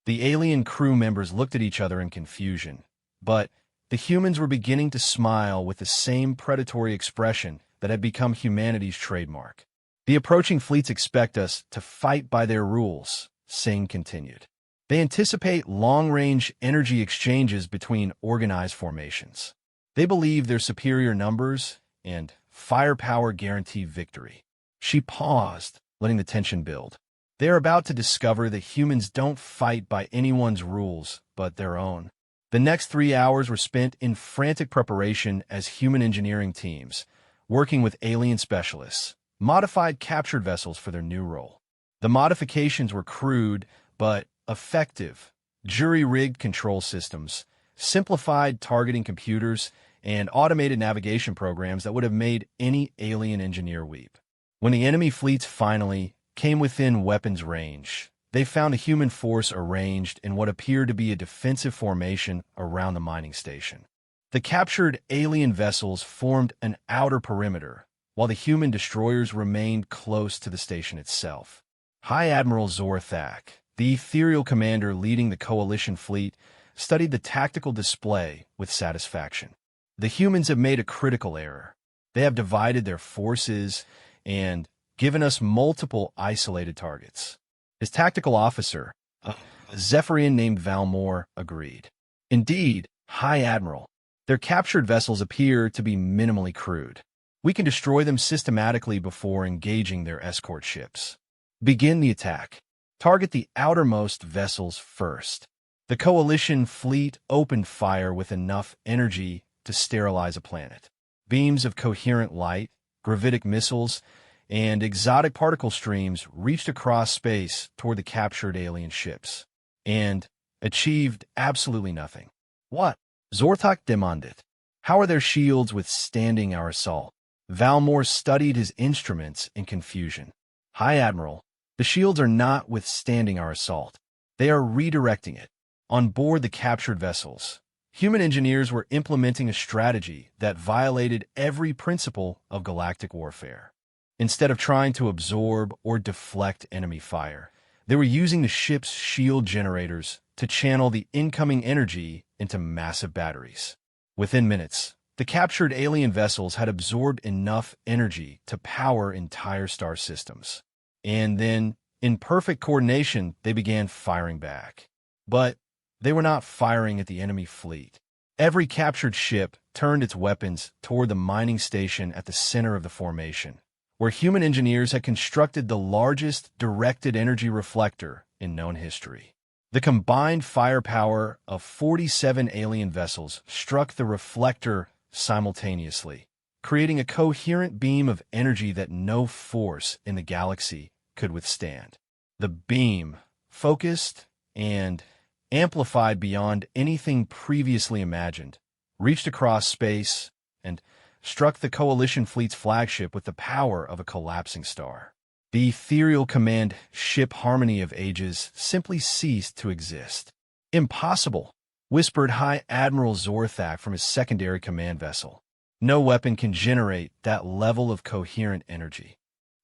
The alien crew members looked at each other in confusion, but the humans were beginning to smile with the same predatory expression that had become humanity's trademark. The approaching fleets expect us to fight by their rules, Singh continued. They anticipate long-range energy exchanges between organized formations. They believe their superior numbers and firepower guarantee victory. She paused, letting the tension build. They are about to discover that humans don't fight by anyone's rules but their own. The next 3 hours were spent in frantic preparation as human engineering teams, working with alien specialists, modified captured vessels for their new role. The modifications were crude but effective: jury-rigged control systems, simplified targeting computers, and automated navigation programs that would have made any alien engineer weep. When the enemy fleets finally came within weapons range, they found a human force arranged in what appeared to be a defensive formation around the mining station. The captured alien vessels formed an outer perimeter, while the human destroyers remained close to the station itself. High Admiral Zorthak, the ethereal commander leading the Coalition fleet, studied the tactical display with satisfaction. The humans have made a critical error. They have divided their forces and given us multiple isolated targets. His tactical officer, a Zephyrian named Valmore, agreed. Indeed, High Admiral, their captured vessels appear to be minimally crude. We can destroy them systematically before engaging their escort ships. Begin the attack. Target the outermost vessels first. The Coalition fleet opened fire with enough energy to sterilize a planet. Beams of coherent light, gravitic missiles, and exotic particle streams reached across space toward the captured alien ships, and achieved absolutely nothing. What? Zorthak demanded. How are their shields withstanding our assault? Valmore studied his instruments in confusion. High Admiral, the shields are not withstanding our assault. They are redirecting it. On board the captured vessels, human engineers were implementing a strategy that violated every principle of galactic warfare. Instead of trying to absorb or deflect enemy fire, they were using the ship's shield generators to channel the incoming energy into massive batteries. Within minutes, the captured alien vessels had absorbed enough energy to power entire star systems. And then, in perfect coordination, they began firing back. But they were not firing at the enemy fleet. Every captured ship turned its weapons toward the mining station at the center of the formation, where human engineers had constructed the largest directed energy reflector in known history. The combined firepower of 47 alien vessels struck the reflector simultaneously, creating a coherent beam of energy that no force in the galaxy could withstand. The beam, focused and amplified beyond anything previously imagined, reached across space and struck the Coalition fleet's flagship with the power of a collapsing star. The ethereal command ship Harmony of Ages simply ceased to exist. Impossible, whispered High Admiral Zorthak from his secondary command vessel. No weapon can generate that level of coherent energy.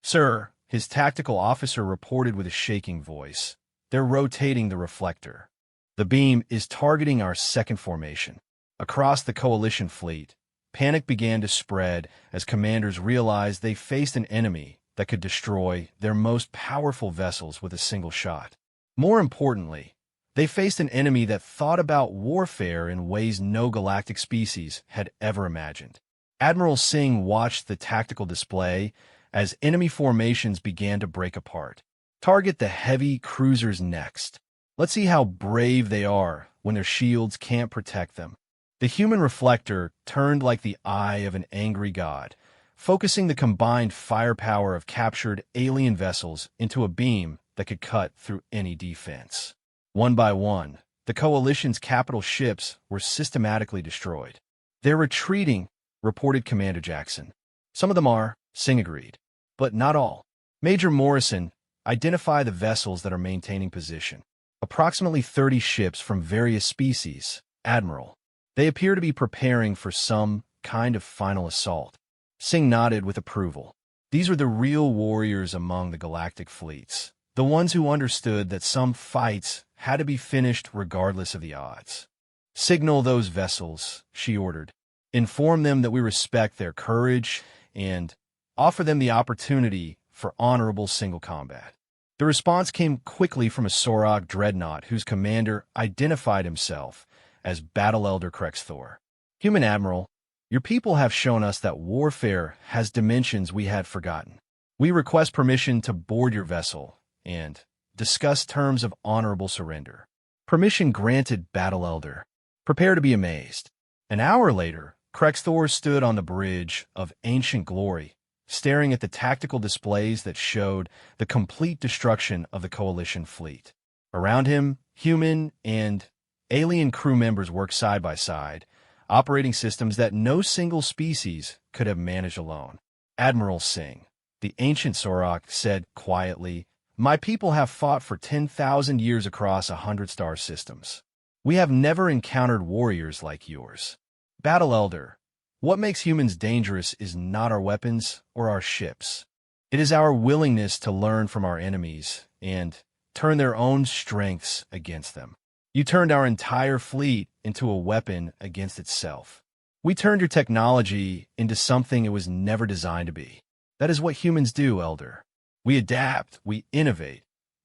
Sir, his tactical officer reported with a shaking voice, they're rotating the reflector. The beam is targeting our second formation. Across the Coalition fleet, panic began to spread as commanders realized they faced an enemy that could destroy their most powerful vessels with a single shot. More importantly, they faced an enemy that thought about warfare in ways no galactic species had ever imagined. Admiral Singh watched the tactical display as enemy formations began to break apart. Target the heavy cruisers next. Let's see how brave they are when their shields can't protect them. The human reflector turned like the eye of an angry god, focusing the combined firepower of captured alien vessels into a beam that could cut through any defense. One by one, the Coalition's capital ships were systematically destroyed. They're retreating, reported Commander Jackson. Some of them are, Singh agreed, but not all. Major Morrison, identify the vessels that are maintaining position. Approximately 30 ships from various species, Admiral. They appear to be preparing for some kind of final assault. Singh nodded with approval. These were the real warriors among the galactic fleets, the ones who understood that some fights had to be finished regardless of the odds. Signal those vessels, she ordered. Inform them that we respect their courage and offer them the opportunity for honorable single combat. The response came quickly from a Sorok dreadnought whose commander identified himself as Battle Elder Krexthor. Human Admiral, your people have shown us that warfare has dimensions we had forgotten. We request permission to board your vessel and discuss terms of honorable surrender. Permission granted, Battle Elder. Prepare to be amazed. An hour later, Krexthor stood on the bridge of ancient glory, staring at the tactical displays that showed the complete destruction of the Coalition fleet. Around him, human and alien crew members worked side by side, operating systems that no single species could have managed alone. Admiral Singh, the ancient Sorok, said quietly, "My people have fought for 10,000 years across 100-star systems. We have never encountered warriors like yours. Battle Elder, what makes humans dangerous is not our weapons or our ships. It is our willingness to learn from our enemies and turn their own strengths against them. You turned our entire fleet into a weapon against itself. We turned your technology into something it was never designed to be. That is what humans do, Elder. We adapt, we innovate,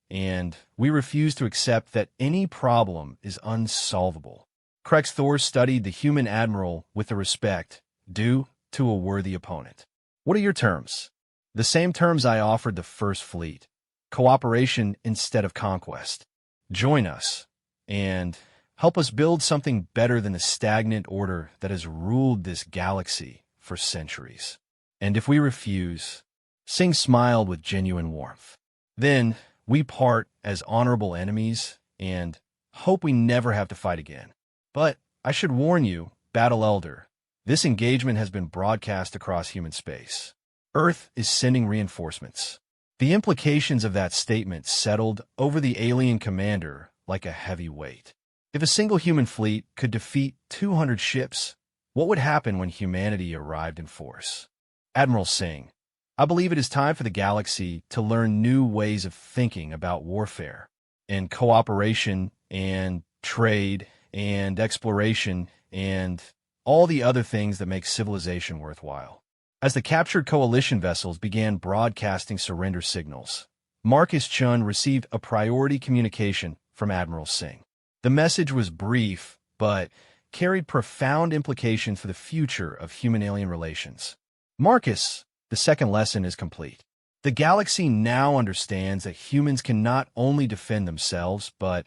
and we refuse to accept that any problem is unsolvable." Krexthor studied the human admiral with the respect due to a worthy opponent. "What are your terms?" "The same terms I offered the First Fleet. Cooperation instead of conquest. Join us, and help us build something better than the stagnant order that has ruled this galaxy for centuries." "And if we refuse?" Singh smiled with genuine warmth. "Then we part as honorable enemies and hope we never have to fight again. But I should warn you, Battle Elder, this engagement has been broadcast across human space. Earth is sending reinforcements." The implications of that statement settled over the alien commander like a heavy weight. If a single human fleet could defeat 200 ships, what would happen when humanity arrived in force? "Admiral Singh, I believe it is time for the galaxy to learn new ways of thinking about warfare, and cooperation, and trade, and exploration, and all the other things that make civilization worthwhile." As the captured Coalition vessels began broadcasting surrender signals, Marcus Chun received a priority communication from Admiral Singh. The message was brief, but carried profound implications for the future of human-alien relations. "Marcus, the second lesson is complete. The galaxy now understands that humans can not only defend themselves, but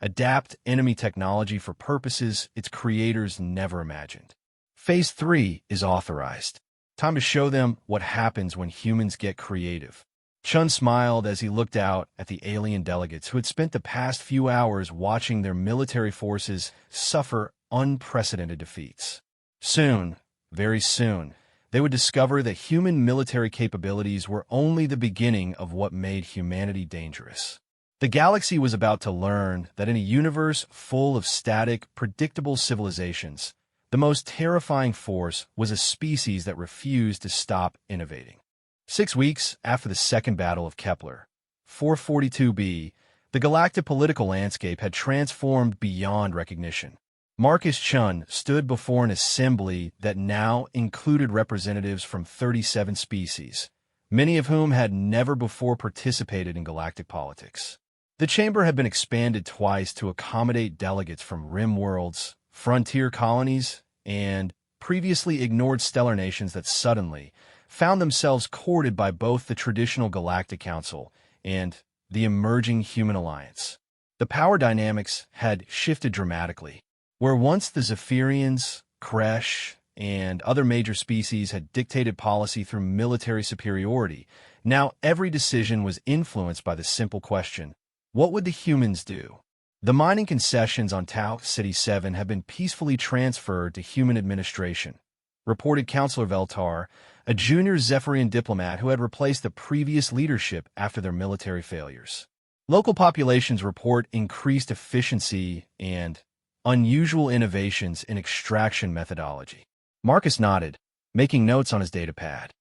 adapt enemy technology for purposes its creators never imagined. Phase 3 is authorized. Time to show them what happens when humans get creative." Chun smiled as he looked out at the alien delegates who had spent the past few hours watching their military forces suffer unprecedented defeats. Soon, very soon, they would discover that human military capabilities were only the beginning of what made humanity dangerous. The galaxy was about to learn that in a universe full of static, predictable civilizations, the most terrifying force was a species that refused to stop innovating. 6 weeks after the Second Battle of Kepler, 442b, the galactic political landscape had transformed beyond recognition. Marcus Chun stood before an assembly that now included representatives from 37 species, many of whom had never before participated in galactic politics. The chamber had been expanded twice to accommodate delegates from rim worlds, frontier colonies, and previously ignored stellar nations that suddenly found themselves courted by both the traditional Galactic Council and the emerging Human Alliance. The power dynamics had shifted dramatically. Where once the Zephyrians, Kresh, and other major species had dictated policy through military superiority, now every decision was influenced by the simple question, what would the humans do? The mining concessions on Tau City 7 have been peacefully transferred to human administration, reported Councillor Veltar, a junior Zephyrian diplomat who had replaced the previous leadership after their military failures. Local populations report increased efficiency and unusual innovations in extraction methodology. Marcus nodded, making notes on his datapad.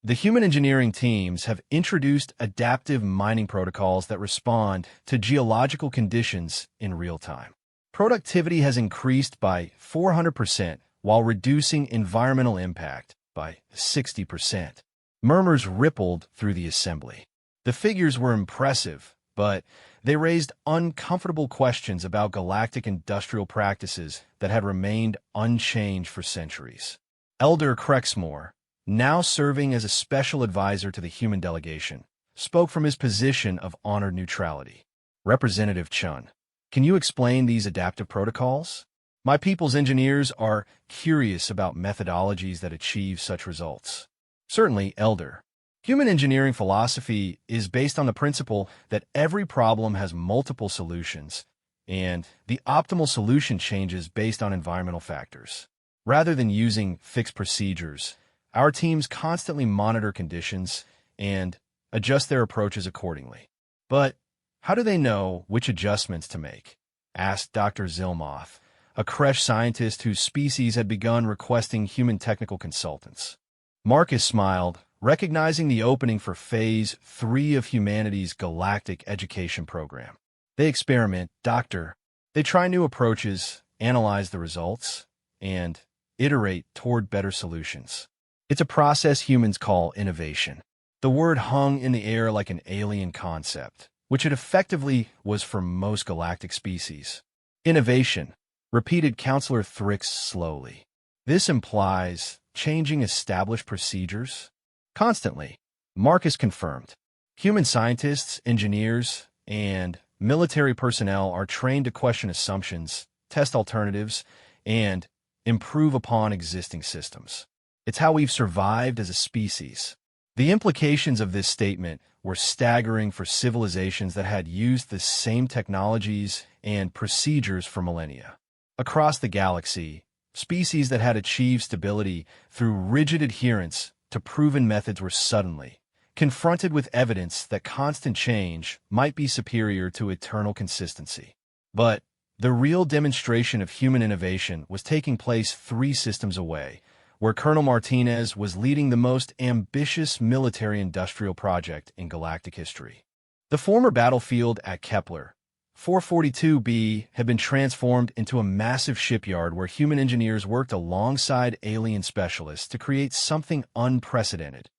The human engineering teams have introduced adaptive mining protocols that respond to geological conditions in real time. Productivity has increased by 400% while reducing environmental impact by 60%. Murmurs rippled through the assembly. The figures were impressive, but they raised uncomfortable questions about galactic industrial practices that had remained unchanged for centuries. Elder Krexmore, now serving as a special advisor to the human delegation, spoke from his position of honored neutrality. Representative Chun, can you explain these adaptive protocols? My people's engineers are curious about methodologies that achieve such results. Certainly, Elder. Human engineering philosophy is based on the principle that every problem has multiple solutions, and the optimal solution changes based on environmental factors. Rather than using fixed procedures, our teams constantly monitor conditions and adjust their approaches accordingly. But how do they know which adjustments to make? Asked Dr. Zilmoth, a Kresh scientist whose species had begun requesting human technical consultants. Marcus smiled, recognizing the opening for Phase 3 of humanity's galactic education program. They experiment, Doctor. They try new approaches, analyze the results, and iterate toward better solutions. It's a process humans call innovation. The word hung in the air like an alien concept, which it effectively was for most galactic species. Innovation, repeated Counselor Thrix slowly. This implies changing established procedures? Constantly, Marcus confirmed. Human scientists, engineers, and military personnel are trained to question assumptions, test alternatives, and improve upon existing systems. It's how we've survived as a species. The implications of this statement were staggering for civilizations that had used the same technologies and procedures for millennia. Across the galaxy, species that had achieved stability through rigid adherence to proven methods were suddenly confronted with evidence that constant change might be superior to eternal consistency. But the real demonstration of human innovation was taking place 3 systems away, where Colonel Martinez was leading the most ambitious military-industrial project in galactic history. The former battlefield at Kepler 442b had been transformed into a massive shipyard where human engineers worked alongside alien specialists to create something unprecedented: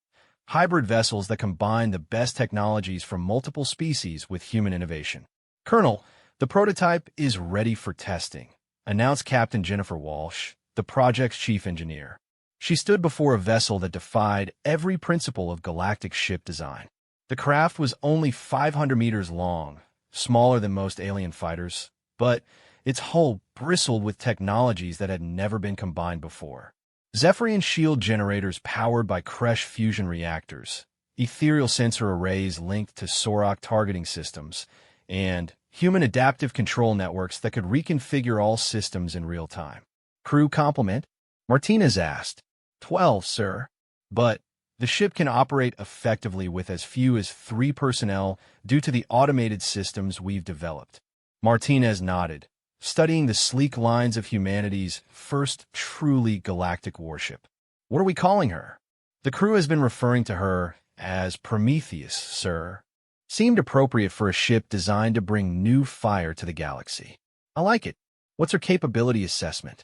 hybrid vessels that combine the best technologies from multiple species with human innovation. Colonel, the prototype is ready for testing, announced Captain Jennifer Walsh, the project's chief engineer. She stood before a vessel that defied every principle of galactic ship design. The craft was only 500 meters long, smaller than most alien fighters, but its hull bristled with technologies that had never been combined before. Zephyrian shield generators powered by Kresh fusion reactors, ethereal sensor arrays linked to Sorok targeting systems, and human adaptive control networks that could reconfigure all systems in real time. Crew complement? Martinez asked. 12, sir. But the ship can operate effectively with as few as 3 personnel due to the automated systems we've developed. Martinez nodded, studying the sleek lines of humanity's first truly galactic warship. What are we calling her? The crew has been referring to her as Prometheus, sir. Seemed appropriate for a ship designed to bring new fire to the galaxy. I like it. What's her capability assessment?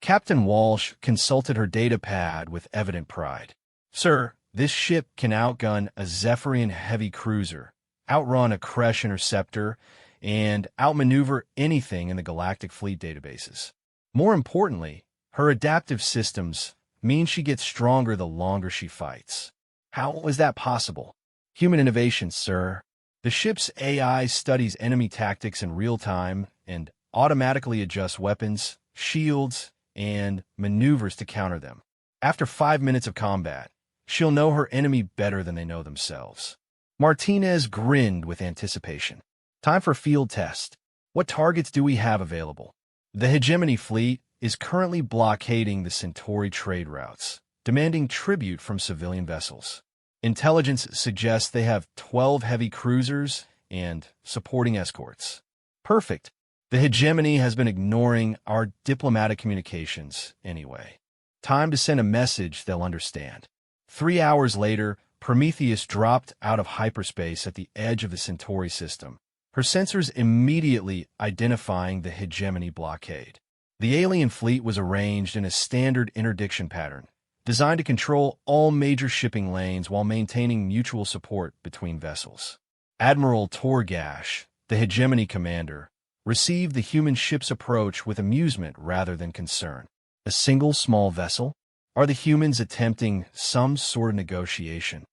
Captain Walsh consulted her data pad with evident pride. Sir, this ship can outgun a Zephyrian heavy cruiser, outrun a Kresh interceptor, and outmaneuver anything in the galactic fleet databases. More importantly, her adaptive systems mean she gets stronger the longer she fights. How is that possible? Human innovation, sir. The ship's AI studies enemy tactics in real time and automatically adjusts weapons, shields, and maneuvers to counter them. After 5 minutes of combat, she'll know her enemy better than they know themselves. Martinez grinned with anticipation. Time for field test. What targets do we have available? The hegemony fleet is currently blockading the Centauri trade routes, demanding tribute from civilian vessels. Intelligence suggests they have 12 heavy cruisers and supporting escorts. Perfect. The hegemony has been ignoring our diplomatic communications anyway. Time to send a message they'll understand. 3 hours later, Prometheus dropped out of hyperspace at the edge of the Centauri system, her sensors immediately identifying the hegemony blockade. The alien fleet was arranged in a standard interdiction pattern, designed to control all major shipping lanes while maintaining mutual support between vessels. Admiral Torgash, the hegemony commander, received the human ship's approach with amusement rather than concern. A single small vessel? Are the humans attempting some sort of negotiation?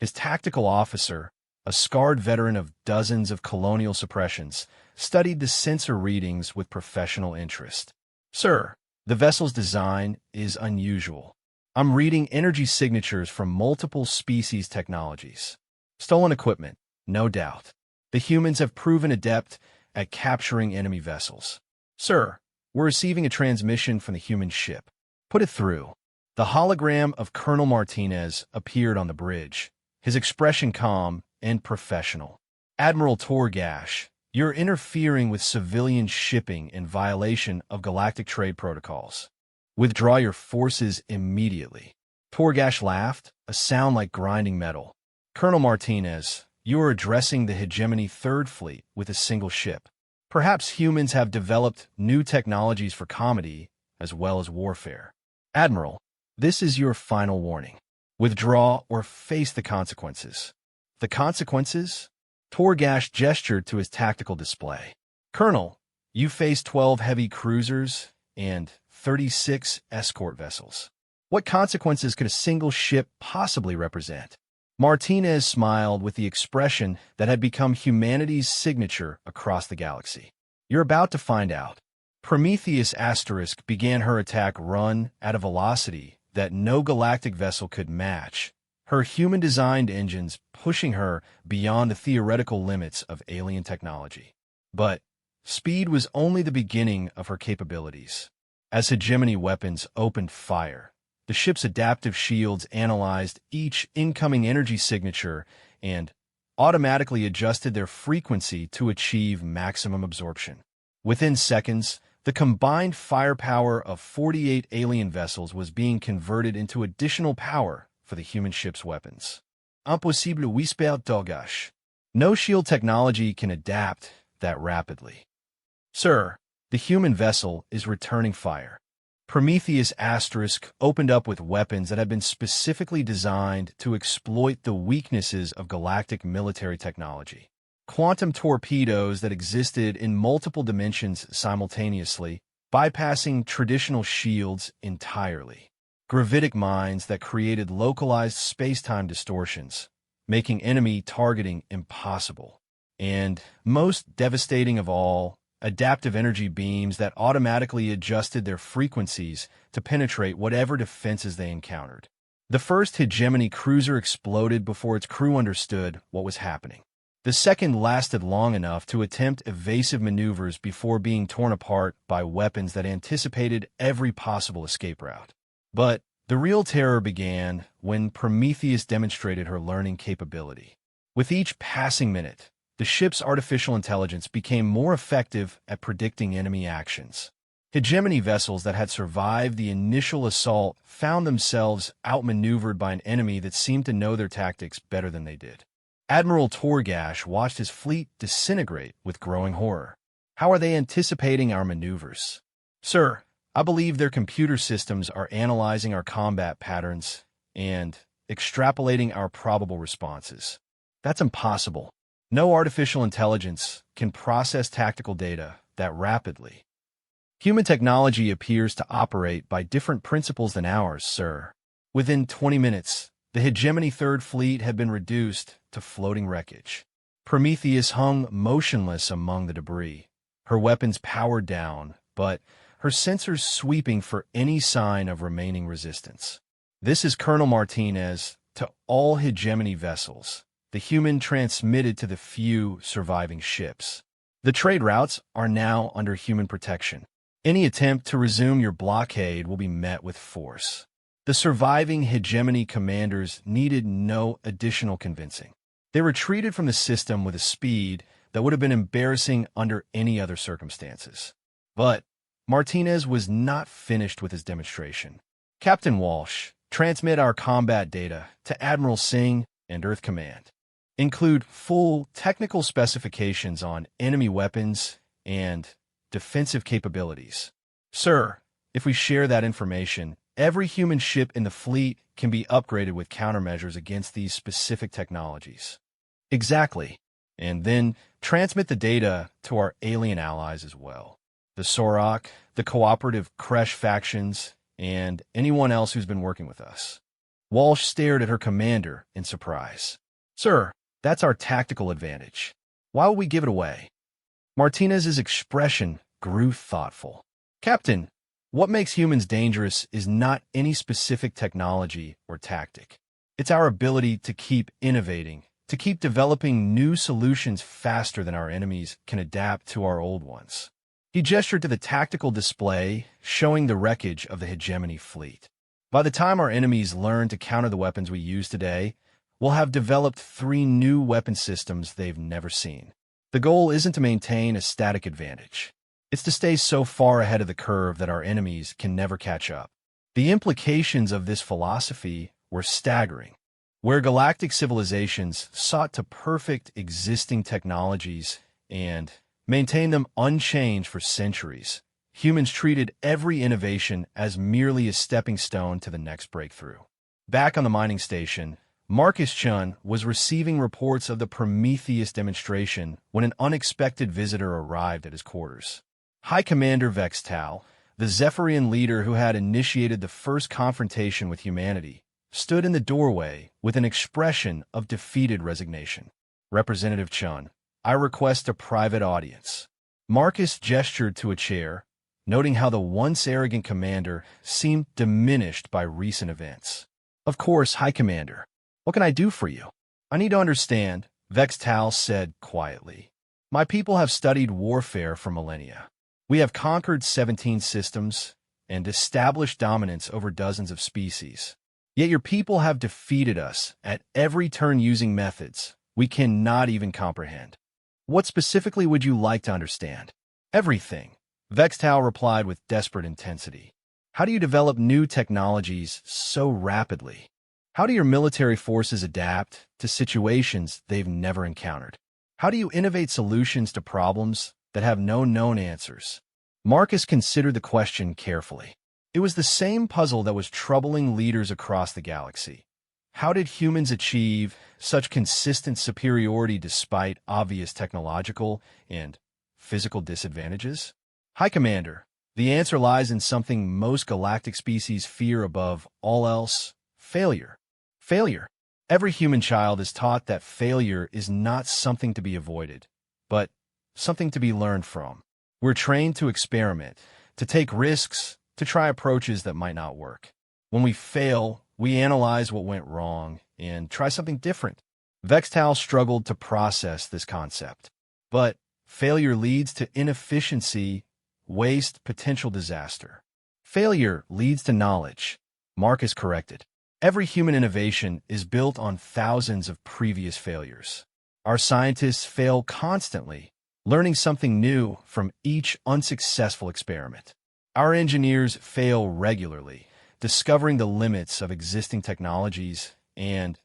His tactical officer, a scarred veteran of dozens of colonial suppressions, studied the sensor readings with professional interest. Sir, the vessel's design is unusual. I'm reading energy signatures from multiple species technologies. Stolen equipment, no doubt. The humans have proven adept at capturing enemy vessels. Sir, we're receiving a transmission from the human ship. Put it through. The hologram of Colonel Martinez appeared on the bridge, his expression calm and professional. Admiral Torgash, you're interfering with civilian shipping in violation of galactic trade protocols. Withdraw your forces immediately. Torgash laughed, a sound like grinding metal. Colonel Martinez, you are addressing the Hegemony Third Fleet with a single ship. Perhaps humans have developed new technologies for comedy as well as warfare. Admiral, this is your final warning. Withdraw or face the consequences. The consequences? Torgash gestured to his tactical display. Colonel, you face 12 heavy cruisers and 36 escort vessels. What consequences could a single ship possibly represent? Martinez smiled with the expression that had become humanity's signature across the galaxy. You're about to find out. Prometheus Asterisk began her attack run at a velocity that no galactic vessel could match, her human-designed engines pushing her beyond the theoretical limits of alien technology. But speed was only the beginning of her capabilities. As hegemony weapons opened fire, the ship's adaptive shields analyzed each incoming energy signature and automatically adjusted their frequency to achieve maximum absorption. Within seconds, the combined firepower of 48 alien vessels was being converted into additional power for the human ship's weapons. Impossible whisper Torgash. No shield technology can adapt that rapidly. Sir, the human vessel is returning fire. Prometheus Asterisk opened up with weapons that had been specifically designed to exploit the weaknesses of galactic military technology. Quantum torpedoes that existed in multiple dimensions simultaneously, bypassing traditional shields entirely. Gravitic mines that created localized space-time distortions, making enemy targeting impossible. And, most devastating of all, adaptive energy beams that automatically adjusted their frequencies to penetrate whatever defenses they encountered. The first Hegemony cruiser exploded before its crew understood what was happening. The second lasted long enough to attempt evasive maneuvers before being torn apart by weapons that anticipated every possible escape route. But the real terror began when Prometheus demonstrated her learning capability. With each passing minute, the ship's artificial intelligence became more effective at predicting enemy actions. Hegemony vessels that had survived the initial assault found themselves outmaneuvered by an enemy that seemed to know their tactics better than they did. Admiral Torgash watched his fleet disintegrate with growing horror. How are they anticipating our maneuvers? Sir, I believe their computer systems are analyzing our combat patterns and extrapolating our probable responses. That's impossible. No artificial intelligence can process tactical data that rapidly. Human technology appears to operate by different principles than ours, sir. Within 20 minutes, the Hegemony Third Fleet had been reduced to floating wreckage. Prometheus hung motionless among the debris, her weapons powered down, but her sensors sweeping for any sign of remaining resistance. This is Colonel Martinez to all Hegemony vessels. The human transmitted to the few surviving ships. The trade routes are now under human protection. Any attempt to resume your blockade will be met with force. The surviving Hegemony commanders needed no additional convincing. They retreated from the system with a speed that would have been embarrassing under any other circumstances. But Martinez was not finished with his demonstration. Captain Walsh, transmit our combat data to Admiral Singh and Earth Command. Include full technical specifications on enemy weapons and defensive capabilities. Sir, if we share that information, every human ship in the fleet can be upgraded with countermeasures against these specific technologies. Exactly. And then transmit the data to our alien allies as well. The Sorok, the cooperative Kresh factions, and anyone else who's been working with us. Walsh stared at her commander in surprise. Sir, that's our tactical advantage. Why would we give it away? Martinez's expression grew thoughtful. Captain, what makes humans dangerous is not any specific technology or tactic. It's our ability to keep innovating, to keep developing new solutions faster than our enemies can adapt to our old ones. He gestured to the tactical display, showing the wreckage of the hegemony fleet. By the time our enemies learn to counter the weapons we use today, we'll have developed 3 new weapon systems they've never seen. The goal isn't to maintain a static advantage. It's to stay so far ahead of the curve that our enemies can never catch up. The implications of this philosophy were staggering. Where galactic civilizations sought to perfect existing technologies and maintain them unchanged for centuries, humans treated every innovation as merely a stepping stone to the next breakthrough. Back on the mining station, Marcus Chun was receiving reports of the Prometheus demonstration when an unexpected visitor arrived at his quarters. High Commander Vextal, the Zephyrian leader who had initiated the first confrontation with humanity, stood in the doorway with an expression of defeated resignation. Representative Chun, I request a private audience. Marcus gestured to a chair, noting how the once arrogant commander seemed diminished by recent events. Of course, High Commander. What can I do for you? I need to understand, Vextal said quietly. My people have studied warfare for millennia. We have conquered 17 systems and established dominance over dozens of species. Yet your people have defeated us at every turn using methods we cannot even comprehend. What specifically would you like to understand? Everything, Vextal replied with desperate intensity. How do you develop new technologies so rapidly? How do your military forces adapt to situations they've never encountered? How do you innovate solutions to problems that have no known answers? Marcus considered the question carefully. It was the same puzzle that was troubling leaders across the galaxy. How did humans achieve such consistent superiority despite obvious technological and physical disadvantages? High Commander, the answer lies in something most galactic species fear above all else: failure. Failure. Every human child is taught that failure is not something to be avoided, but something to be learned from. We're trained to experiment, to take risks, to try approaches that might not work. When we fail, we analyze what went wrong and try something different. Vextal struggled to process this concept. But failure leads to inefficiency, waste, potential disaster. Failure leads to knowledge, Marcus corrected. Every human innovation is built on thousands of previous failures. Our scientists fail constantly, learning something new from each unsuccessful experiment. Our engineers fail regularly, discovering the limits of existing technologies and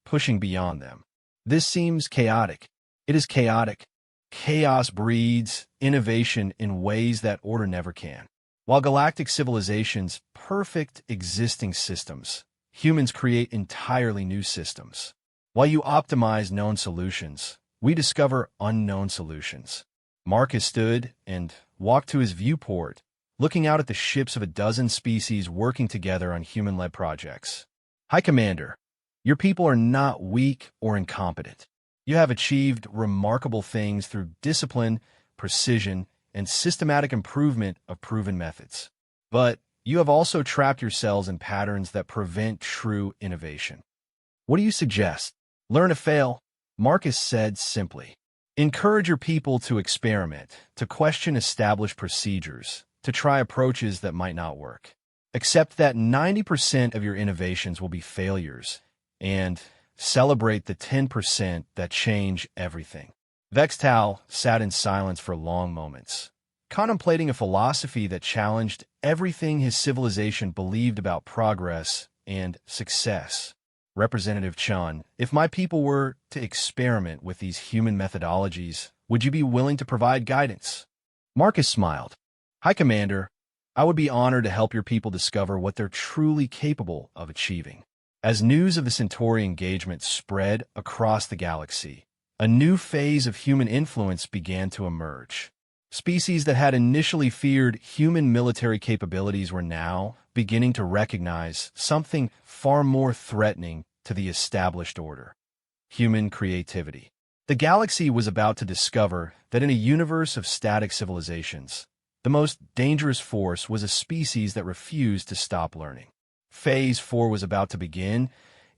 pushing beyond them. This seems chaotic. It is chaotic. Chaos breeds innovation in ways that order never can. While galactic civilizations perfect existing systems, humans create entirely new systems. While you optimize known solutions, we discover unknown solutions. Marcus stood and walked to his viewport, looking out at the ships of a dozen species working together on human-led projects. High Commander, your people are not weak or incompetent. You have achieved remarkable things through discipline, precision, and systematic improvement of proven methods. But you have also trapped yourselves in patterns that prevent true innovation. What do you suggest? Learn to fail, Marcus said simply. Encourage your people to experiment, to question established procedures, to try approaches that might not work. Accept that 90% of your innovations will be failures, and celebrate the 10% that change everything. Vextal sat in silence for long moments, contemplating a philosophy that challenged everything his civilization believed about progress and success. Representative Chun, if my people were to experiment with these human methodologies, would you be willing to provide guidance? Marcus smiled. High Commander, I would be honored to help your people discover what they're truly capable of achieving. As news of the Centauri engagement spread across the galaxy, a new phase of human influence began to emerge. Species that had initially feared human military capabilities were now beginning to recognize something far more threatening to the established order: human creativity. The galaxy was about to discover that in a universe of static civilizations, the most dangerous force was a species that refused to stop learning. Phase 4 was about to begin,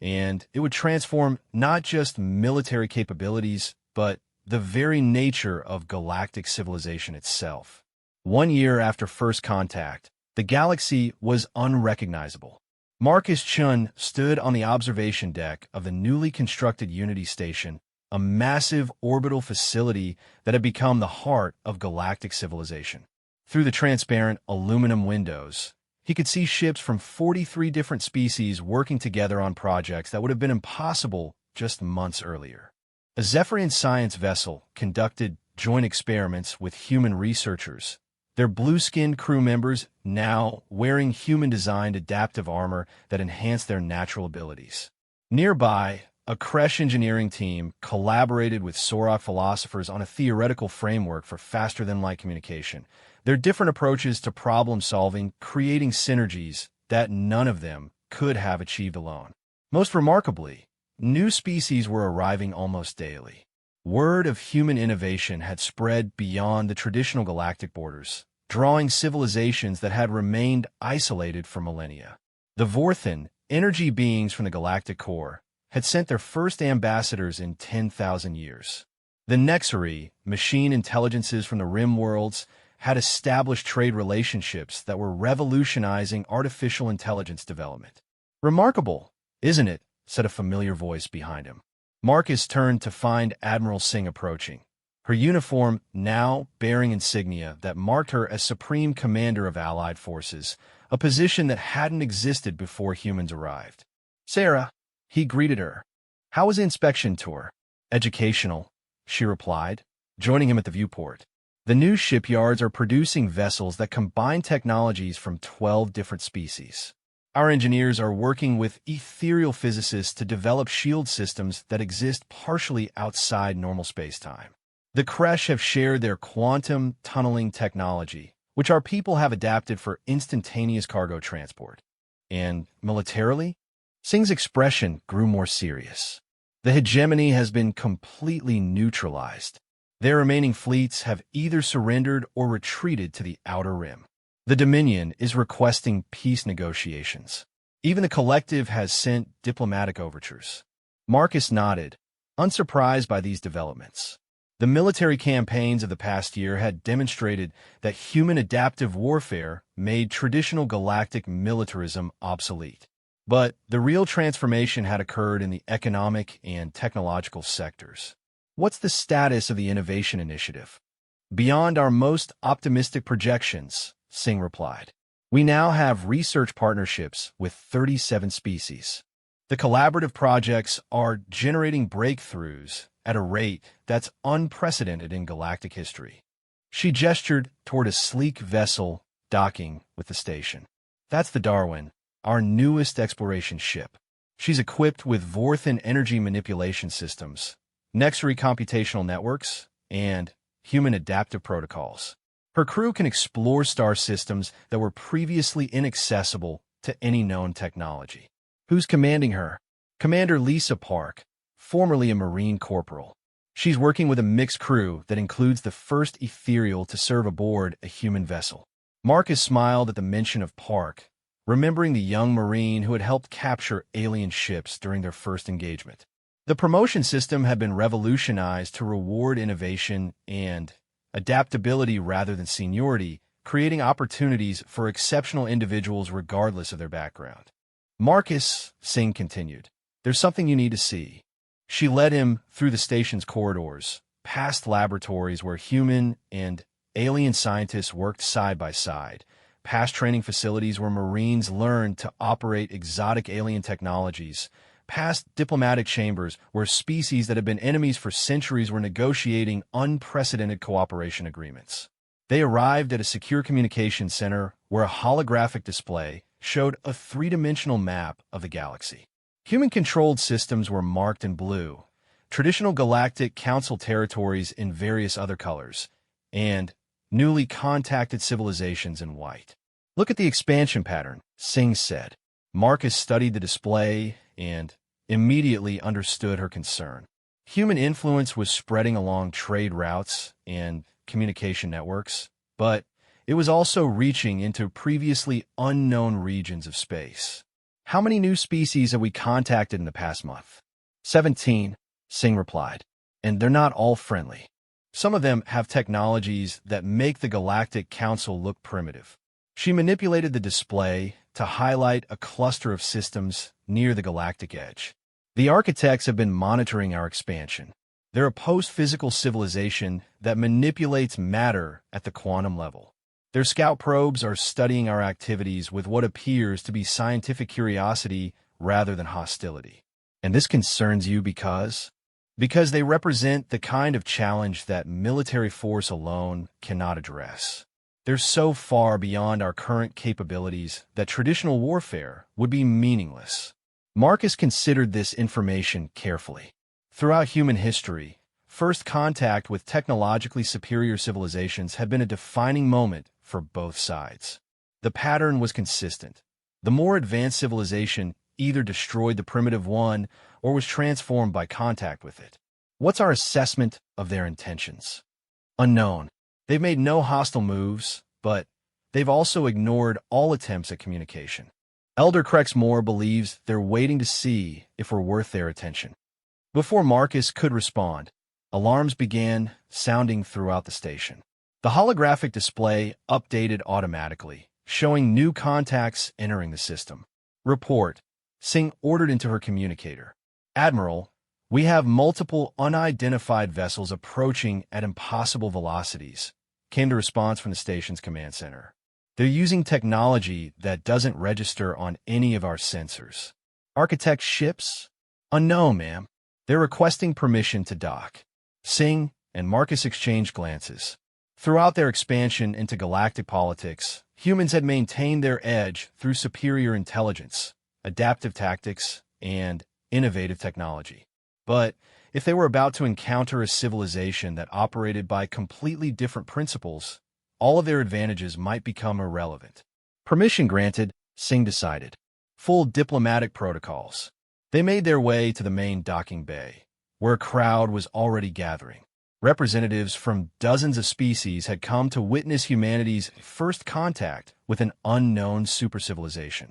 and it would transform not just military capabilities, but the very nature of galactic civilization itself. 1 year after first contact, the galaxy was unrecognizable. Marcus Chun stood on the observation deck of the newly constructed Unity Station, a massive orbital facility that had become the heart of galactic civilization. Through the transparent aluminum windows, he could see ships from 43 different species working together on projects that would have been impossible just months earlier. A Zephyrian science vessel conducted joint experiments with human researchers, their blue-skinned crew members now wearing human-designed adaptive armor that enhanced their natural abilities. Nearby, a Kresh engineering team collaborated with Sorok philosophers on a theoretical framework for faster-than-light communication. Their different approaches to problem-solving creating synergies that none of them could have achieved alone. Most remarkably, new species were arriving almost daily. Word of human innovation had spread beyond the traditional galactic borders, drawing civilizations that had remained isolated for millennia. The Vorthan, energy beings from the galactic core, had sent their first ambassadors in 10,000 years. The Nexari, machine intelligences from the Rim worlds, had established trade relationships that were revolutionizing artificial intelligence development. "Remarkable, isn't it?" said a familiar voice behind him. Marcus turned to find Admiral Singh approaching, her uniform now bearing insignia that marked her as Supreme Commander of Allied Forces, a position that hadn't existed before humans arrived. "Sarah," he greeted her. "How was the inspection tour?" "Educational," she replied, joining him at the viewport. "The new shipyards are producing vessels that combine technologies from 12 different species. Our engineers are working with ethereal physicists to develop shield systems that exist partially outside normal space-time. The Kresh have shared their quantum tunneling technology, which our people have adapted for instantaneous cargo transport. And militarily?" Singh's expression grew more serious. "The hegemony has been completely neutralized. Their remaining fleets have either surrendered or retreated to the Outer Rim. The Dominion is requesting peace negotiations. Even the Collective has sent diplomatic overtures." Marcus nodded, unsurprised by these developments. The military campaigns of the past year had demonstrated that human adaptive warfare made traditional galactic militarism obsolete. But the real transformation had occurred in the economic and technological sectors. "What's the status of the innovation initiative?" "Beyond our most optimistic projections," Singh replied. "We now have research partnerships with 37 species. The collaborative projects are generating breakthroughs at a rate that's unprecedented in galactic history." She gestured toward a sleek vessel docking with the station. "That's the Darwin, our newest exploration ship. She's equipped with Vorthan energy manipulation systems, Nexari computational networks, and human adaptive protocols. Her crew can explore star systems that were previously inaccessible to any known technology." "Who's commanding her?" "Commander Lisa Park, formerly a Marine corporal. She's working with a mixed crew that includes the first ethereal to serve aboard a human vessel." Marcus smiled at the mention of Park, remembering the young Marine who had helped capture alien ships during their first engagement. The promotion system had been revolutionized to reward innovation and adaptability rather than seniority, creating opportunities for exceptional individuals regardless of their background. "Marcus," Singh continued, "there's something you need to see." She led him through the station's corridors, past laboratories where human and alien scientists worked side by side, past training facilities where Marines learned to operate exotic alien technologies, past diplomatic chambers where species that had been enemies for centuries were negotiating unprecedented cooperation agreements. They arrived at a secure communications center where a holographic display showed a three-dimensional map of the galaxy. Human-controlled systems were marked in blue, traditional galactic council territories in various other colors, and newly contacted civilizations in white. Look at the expansion pattern, Singh said. Marcus studied the display and immediately understood her concern. Human influence was spreading along trade routes and communication networks, but it was also reaching into previously unknown regions of space. How many new species have we contacted in the past month? 17, Singh replied, and they're not all friendly. Some of them have technologies that make the Galactic Council look primitive. She manipulated the display to highlight a cluster of systems near the galactic edge. The architects have been monitoring our expansion. They're a post-physical civilization that manipulates matter at the quantum level. Their scout probes are studying our activities with what appears to be scientific curiosity rather than hostility. And this concerns you because they represent the kind of challenge that military force alone cannot address. They're so far beyond our current capabilities that traditional warfare would be meaningless. Marcus considered this information carefully. Throughout human history, first contact with technologically superior civilizations had been a defining moment for both sides. The pattern was consistent. The more advanced civilization either destroyed the primitive one or was transformed by contact with it. What's our assessment of their intentions? Unknown. They've made no hostile moves, but they've also ignored all attempts at communication. Elder Crexmore believes they're waiting to see if we're worth their attention. Before Marcus could respond, alarms began sounding throughout the station. The holographic display updated automatically, showing new contacts entering the system. Report, Singh ordered into her communicator. Admiral, we have multiple unidentified vessels approaching at impossible velocities, came the response from the station's command center. They're using technology that doesn't register on any of our sensors. Architect ships? Unknown, ma'am. They're requesting permission to dock. Singh and Marcus exchanged glances. Throughout their expansion into galactic politics, humans had maintained their edge through superior intelligence, adaptive tactics, and innovative technology. But if they were about to encounter a civilization that operated by completely different principles, all of their advantages might become irrelevant. Permission granted, Singh decided. Full diplomatic protocols. They made their way to the main docking bay, where a crowd was already gathering. Representatives from dozens of species had come to witness humanity's first contact with an unknown supercivilization.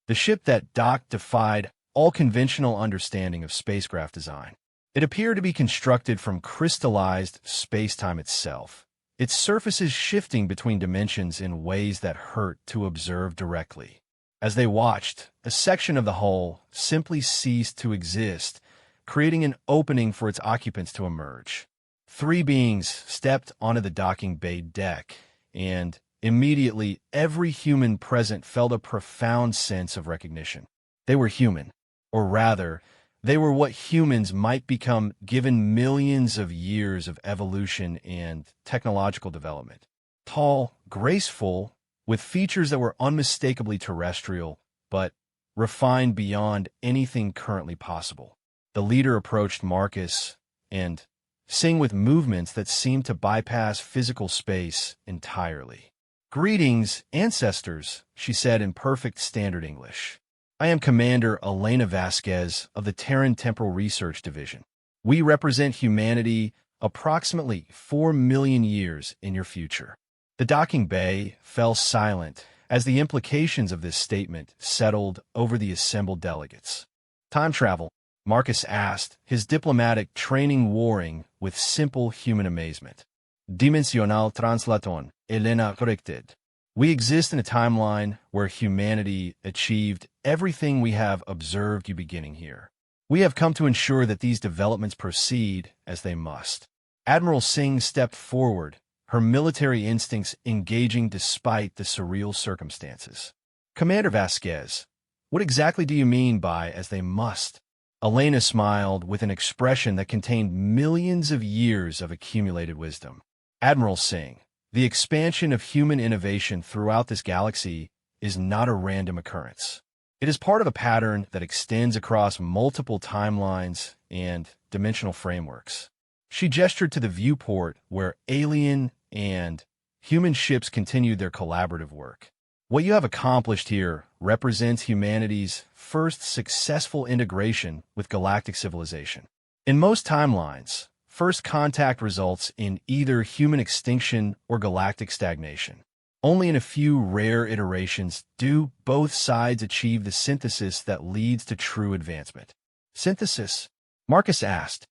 The ship that docked defied all conventional understanding of spacecraft design. It appeared to be constructed from crystallized space-time itself, its surfaces shifting between dimensions in ways that hurt to observe directly. As they watched, a section of the hull simply ceased to exist, creating an opening for its occupants to emerge. 3 beings stepped onto the docking bay deck, and immediately every human present felt a profound sense of recognition. They were human, or rather, they were what humans might become given millions of years of evolution and technological development. Tall, graceful, with features that were unmistakably terrestrial, but refined beyond anything currently possible. The leader approached Marcus and Singh with movements that seemed to bypass physical space entirely. "Greetings, ancestors," she said in perfect standard English. "I am Commander Elena Vasquez of the Terran Temporal Research Division. We represent humanity approximately 4 million years in your future." The docking bay fell silent as the implications of this statement settled over the assembled delegates. "Time travel?" Marcus asked, his diplomatic training warring with simple human amazement. "Dimensional translaton," Elena corrected. "We exist in a timeline where humanity achieved everything we have observed you beginning here. We have come to ensure that these developments proceed as they must." Admiral Singh stepped forward, her military instincts engaging despite the surreal circumstances. "Commander Vasquez, what exactly do you mean by as they must?" Elena smiled with an expression that contained millions of years of accumulated wisdom. "Admiral Singh, the expansion of human innovation throughout this galaxy is not a random occurrence. It is part of a pattern that extends across multiple timelines and dimensional frameworks." She gestured to the viewport where alien and human ships continued their collaborative work. What you have accomplished here represents humanity's first successful integration with galactic civilization. In most timelines, first contact results in either human extinction or galactic stagnation. Only in a few rare iterations do both sides achieve the synthesis that leads to true advancement. Synthesis? Marcus asked.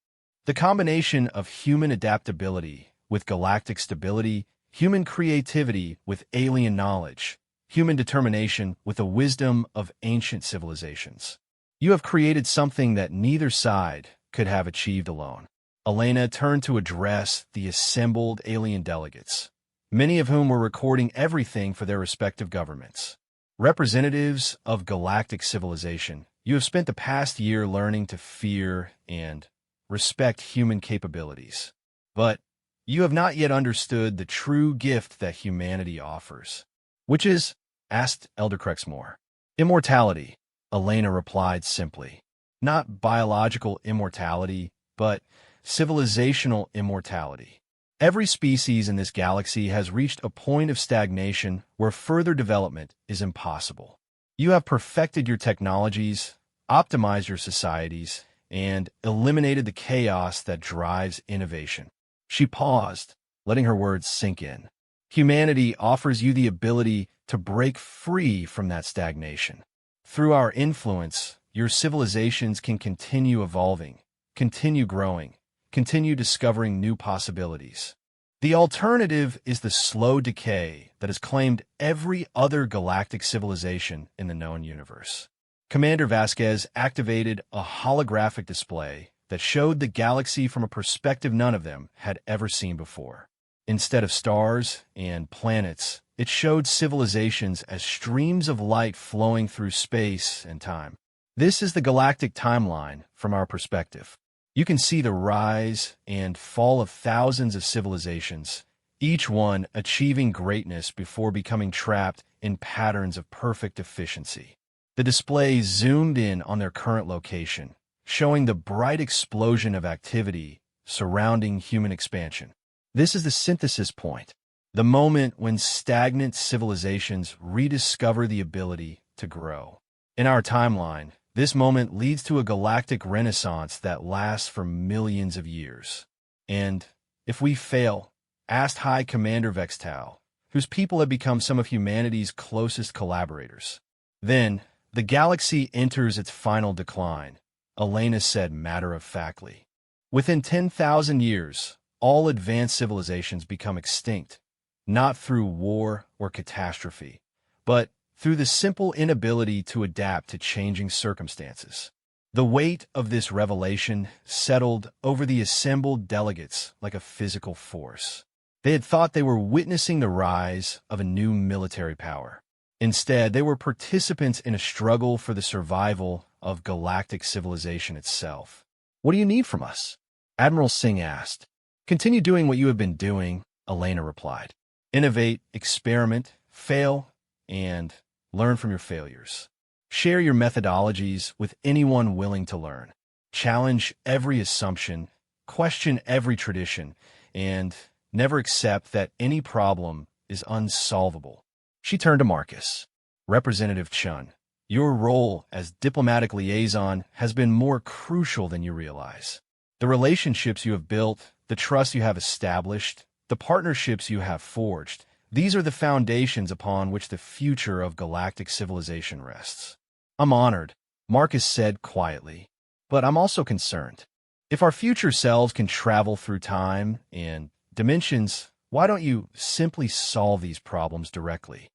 The combination of human adaptability with galactic stability, human creativity with alien knowledge, human determination with the wisdom of ancient civilizations. You have created something that neither side could have achieved alone. Elena turned to address the assembled alien delegates, many of whom were recording everything for their respective governments. Representatives of galactic civilization, you have spent the past year learning to fear and respect human capabilities. But you have not yet understood the true gift that humanity offers. Which is? Asked Elder Crexmore. Immortality, Elena replied simply. Not biological immortality, but civilizational immortality. Every species in this galaxy has reached a point of stagnation where further development is impossible. You have perfected your technologies, optimized your societies, and eliminated the chaos that drives innovation. She paused, letting her words sink in. Humanity offers you the ability to break free from that stagnation. Through our influence, your civilizations can continue evolving, continue growing, continue discovering new possibilities. The alternative is the slow decay that has claimed every other galactic civilization in the known universe. Commander Vasquez activated a holographic display that showed the galaxy from a perspective none of them had ever seen before. Instead of stars and planets, it showed civilizations as streams of light flowing through space and time. This is the galactic timeline from our perspective. You can see the rise and fall of thousands of civilizations, each one achieving greatness before becoming trapped in patterns of perfect efficiency. The display zoomed in on their current location, showing the bright explosion of activity surrounding human expansion. This is the synthesis point, the moment when stagnant civilizations rediscover the ability to grow. In our timeline, this moment leads to a galactic renaissance that lasts for millions of years. And if we fail, asked High Commander Vextal, whose people have become some of humanity's closest collaborators, then the galaxy enters its final decline, Elena said matter-of-factly. Within 10,000 years, all advanced civilizations become extinct, not through war or catastrophe, but through the simple inability to adapt to changing circumstances. The weight of this revelation settled over the assembled delegates like a physical force. They had thought they were witnessing the rise of a new military power. Instead, they were participants in a struggle for the survival of galactic civilization itself. What do you need from us? Admiral Singh asked. Continue doing what you have been doing, Elena replied. Innovate, experiment, fail, and learn from your failures. Share your methodologies with anyone willing to learn. Challenge every assumption, question every tradition, and never accept that any problem is unsolvable. She turned to Marcus. Representative Chun, your role as diplomatic liaison has been more crucial than you realize. The relationships you have built, the trust you have established, the partnerships you have forged, these are the foundations upon which the future of galactic civilization rests. I'm honored, Marcus said quietly, but I'm also concerned. If our future selves can travel through time and dimensions, why don't you simply solve these problems directly?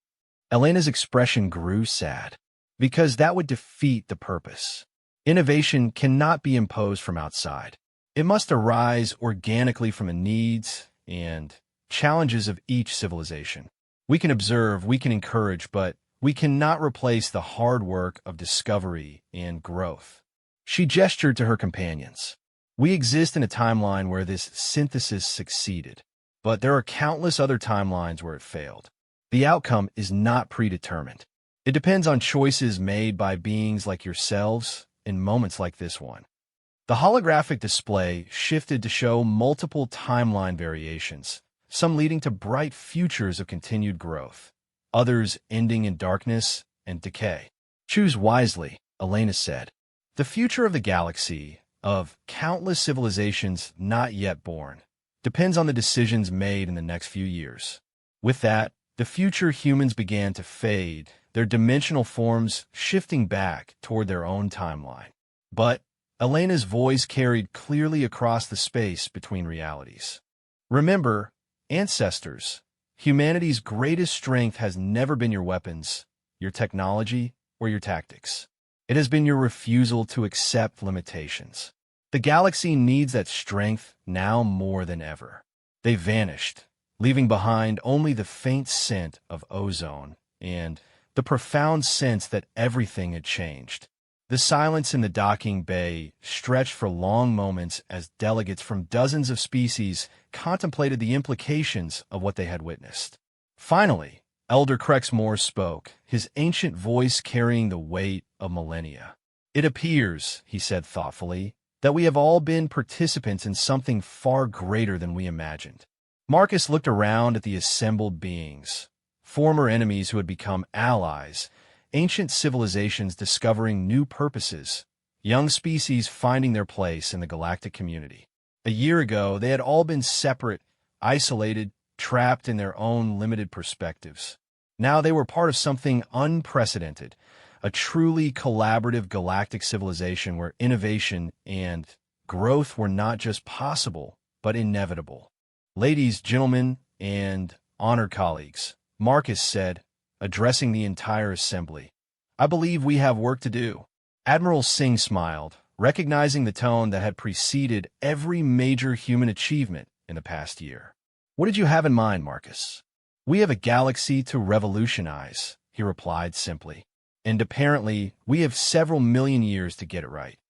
Elena's expression grew sad, because that would defeat the purpose. Innovation cannot be imposed from outside. It must arise organically from the needs and challenges of each civilization. We can observe, we can encourage, but we cannot replace the hard work of discovery and growth. She gestured to her companions. We exist in a timeline where this synthesis succeeded, but there are countless other timelines where it failed. The outcome is not predetermined. It depends on choices made by beings like yourselves in moments like this one. The holographic display shifted to show multiple timeline variations, some leading to bright futures of continued growth, others ending in darkness and decay. Choose wisely, Elena said. The future of the galaxy, of countless civilizations not yet born, depends on the decisions made in the next few years. With that, the future humans began to fade, their dimensional forms shifting back toward their own timeline. But Elena's voice carried clearly across the space between realities. Remember, ancestors, humanity's greatest strength has never been your weapons, your technology, or your tactics. It has been your refusal to accept limitations. The galaxy needs that strength now more than ever. They vanished, leaving behind only the faint scent of ozone and the profound sense that everything had changed. The silence in the docking bay stretched for long moments as delegates from dozens of species contemplated the implications of what they had witnessed. Finally, Elder Crexmore spoke, his ancient voice carrying the weight of millennia. "It appears," he said thoughtfully, "that we have all been participants in something far greater than we imagined." Marcus looked around at the assembled beings, former enemies who had become allies, ancient civilizations discovering new purposes, young species finding their place in the galactic community. A year ago, they had all been separate, isolated, trapped in their own limited perspectives. Now they were part of something unprecedented, a truly collaborative galactic civilization where innovation and growth were not just possible, but inevitable. "Ladies, gentlemen, and honored colleagues," Marcus said, addressing the entire assembly, "I believe we have work to do." Admiral Singh smiled, recognizing the tone that had preceded every major human achievement in the past year. "What did you have in mind, Marcus?" "We have a galaxy to revolutionize," he replied simply. "And apparently, we have several million years to get it right."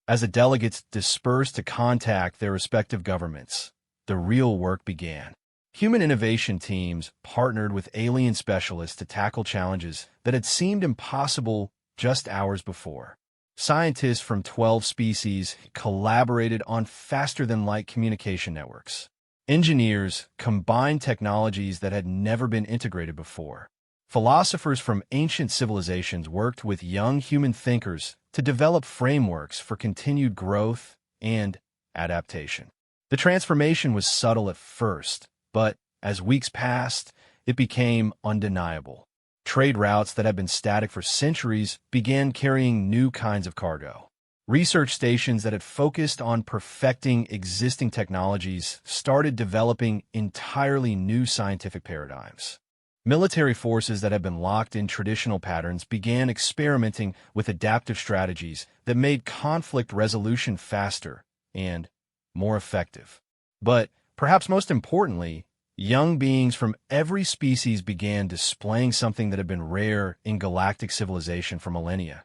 As the delegates dispersed to contact their respective governments, the real work began. Human innovation teams partnered with alien specialists to tackle challenges that had seemed impossible just hours before. Scientists from 12 species collaborated on faster-than-light communication networks. Engineers combined technologies that had never been integrated before. Philosophers from ancient civilizations worked with young human thinkers to develop frameworks for continued growth and adaptation. The transformation was subtle at first, but as weeks passed, it became undeniable. Trade routes that had been static for centuries began carrying new kinds of cargo. Research stations that had focused on perfecting existing technologies started developing entirely new scientific paradigms. Military forces that had been locked in traditional patterns began experimenting with adaptive strategies that made conflict resolution faster and more effective. But perhaps most importantly, young beings from every species began displaying something that had been rare in galactic civilization for millennia: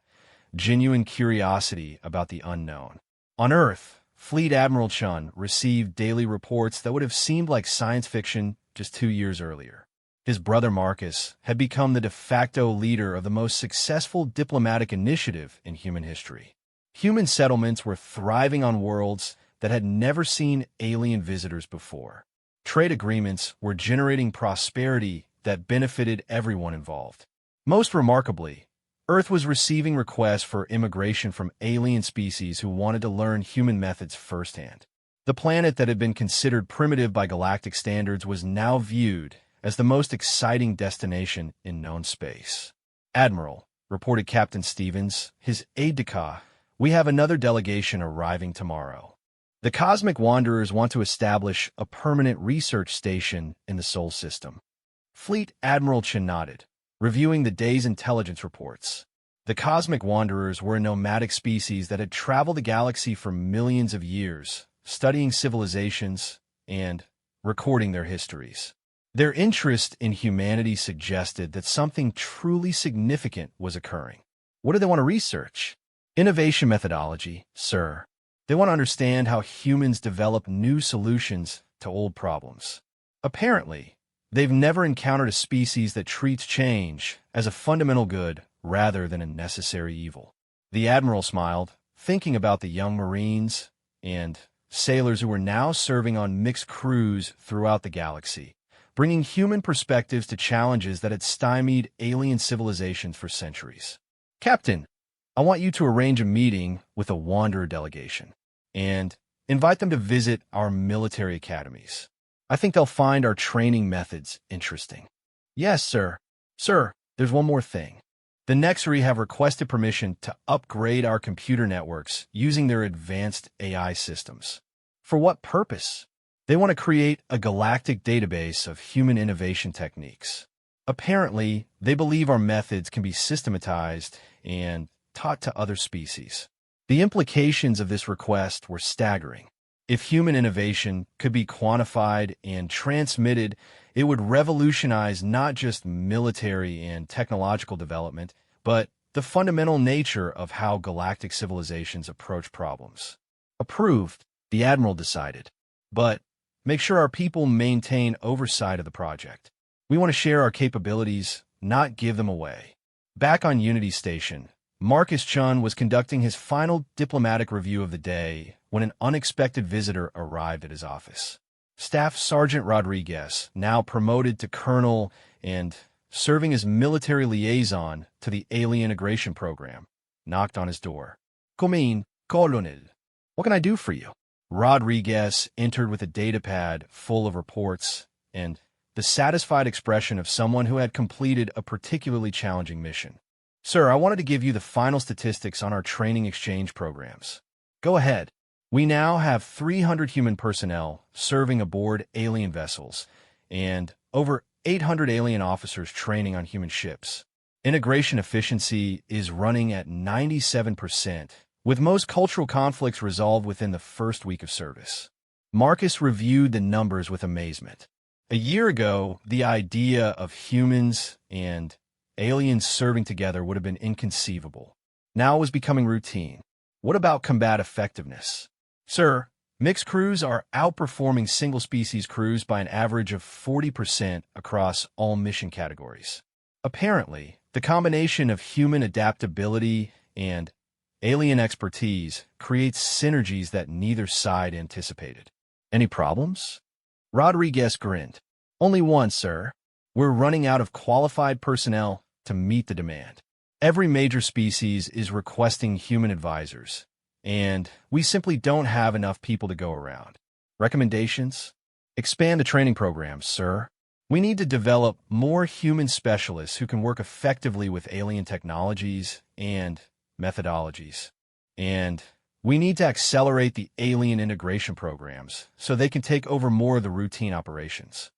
genuine curiosity about the unknown. On Earth, Fleet Admiral Chun received daily reports that would have seemed like science fiction just 2 years earlier. His brother Marcus had become the de facto leader of the most successful diplomatic initiative in human history. Human settlements were thriving on worlds that had never seen alien visitors before. Trade agreements were generating prosperity that benefited everyone involved. Most remarkably, Earth was receiving requests for immigration from alien species who wanted to learn human methods firsthand. The planet that had been considered primitive by galactic standards was now viewed as the most exciting destination in known space. "Admiral," reported Captain Stevens, his aide-de-camp, "we have another delegation arriving tomorrow. The Cosmic Wanderers want to establish a permanent research station in the Sol system." Fleet Admiral Chen nodded, reviewing the day's intelligence reports. The Cosmic Wanderers were a nomadic species that had traveled the galaxy for millions of years, studying civilizations and recording their histories. Their interest in humanity suggested that something truly significant was occurring. What do they want to research? Innovation methodology, sir. They want to understand how humans develop new solutions to old problems. Apparently, they've never encountered a species that treats change as a fundamental good rather than a necessary evil. The Admiral smiled, thinking about the young Marines and sailors who were now serving on mixed crews throughout the galaxy, bringing human perspectives to challenges that had stymied alien civilizations for centuries. Captain, I want you to arrange a meeting with a Wanderer delegation and invite them to visit our military academies. I think they'll find our training methods interesting. Yes, sir. Sir, there's one more thing. The Nexari have requested permission to upgrade our computer networks using their advanced AI systems. For what purpose? They want to create a galactic database of human innovation techniques. Apparently, they believe our methods can be systematized and taught to other species. The implications of this request were staggering. If human innovation could be quantified and transmitted, it would revolutionize not just military and technological development, but the fundamental nature of how galactic civilizations approach problems. Approved, the Admiral decided. But make sure our people maintain oversight of the project. We want to share our capabilities, not give them away. Back on Unity Station, Marcus Chun was conducting his final diplomatic review of the day when an unexpected visitor arrived at his office. Staff Sergeant Rodriguez, now promoted to colonel and serving as military liaison to the Alien Integration Program, knocked on his door. Come Colonel. What can I do for you? Rodriguez entered with a datapad full of reports and the satisfied expression of someone who had completed a particularly challenging mission. Sir, I wanted to give you the final statistics on our training exchange programs. Go ahead. We now have 300 human personnel serving aboard alien vessels and over 800 alien officers training on human ships. Integration efficiency is running at 97%, with most cultural conflicts resolved within the first week of service. Marcus reviewed the numbers with amazement. A year ago, the idea of humans and aliens serving together would have been inconceivable. Now it was becoming routine. What about combat effectiveness? Sir, mixed crews are outperforming single-species crews by an average of 40% across all mission categories. Apparently, the combination of human adaptability and alien expertise creates synergies that neither side anticipated. Any problems? Rodriguez grinned. Only one, sir. We're running out of qualified personnel to meet the demand. Every major species is requesting human advisors, and we simply don't have enough people to go around. Recommendations? Expand the training programs, sir. We need to develop more human specialists who can work effectively with alien technologies and methodologies. And we need to accelerate the alien integration programs so they can take over more of the routine operations.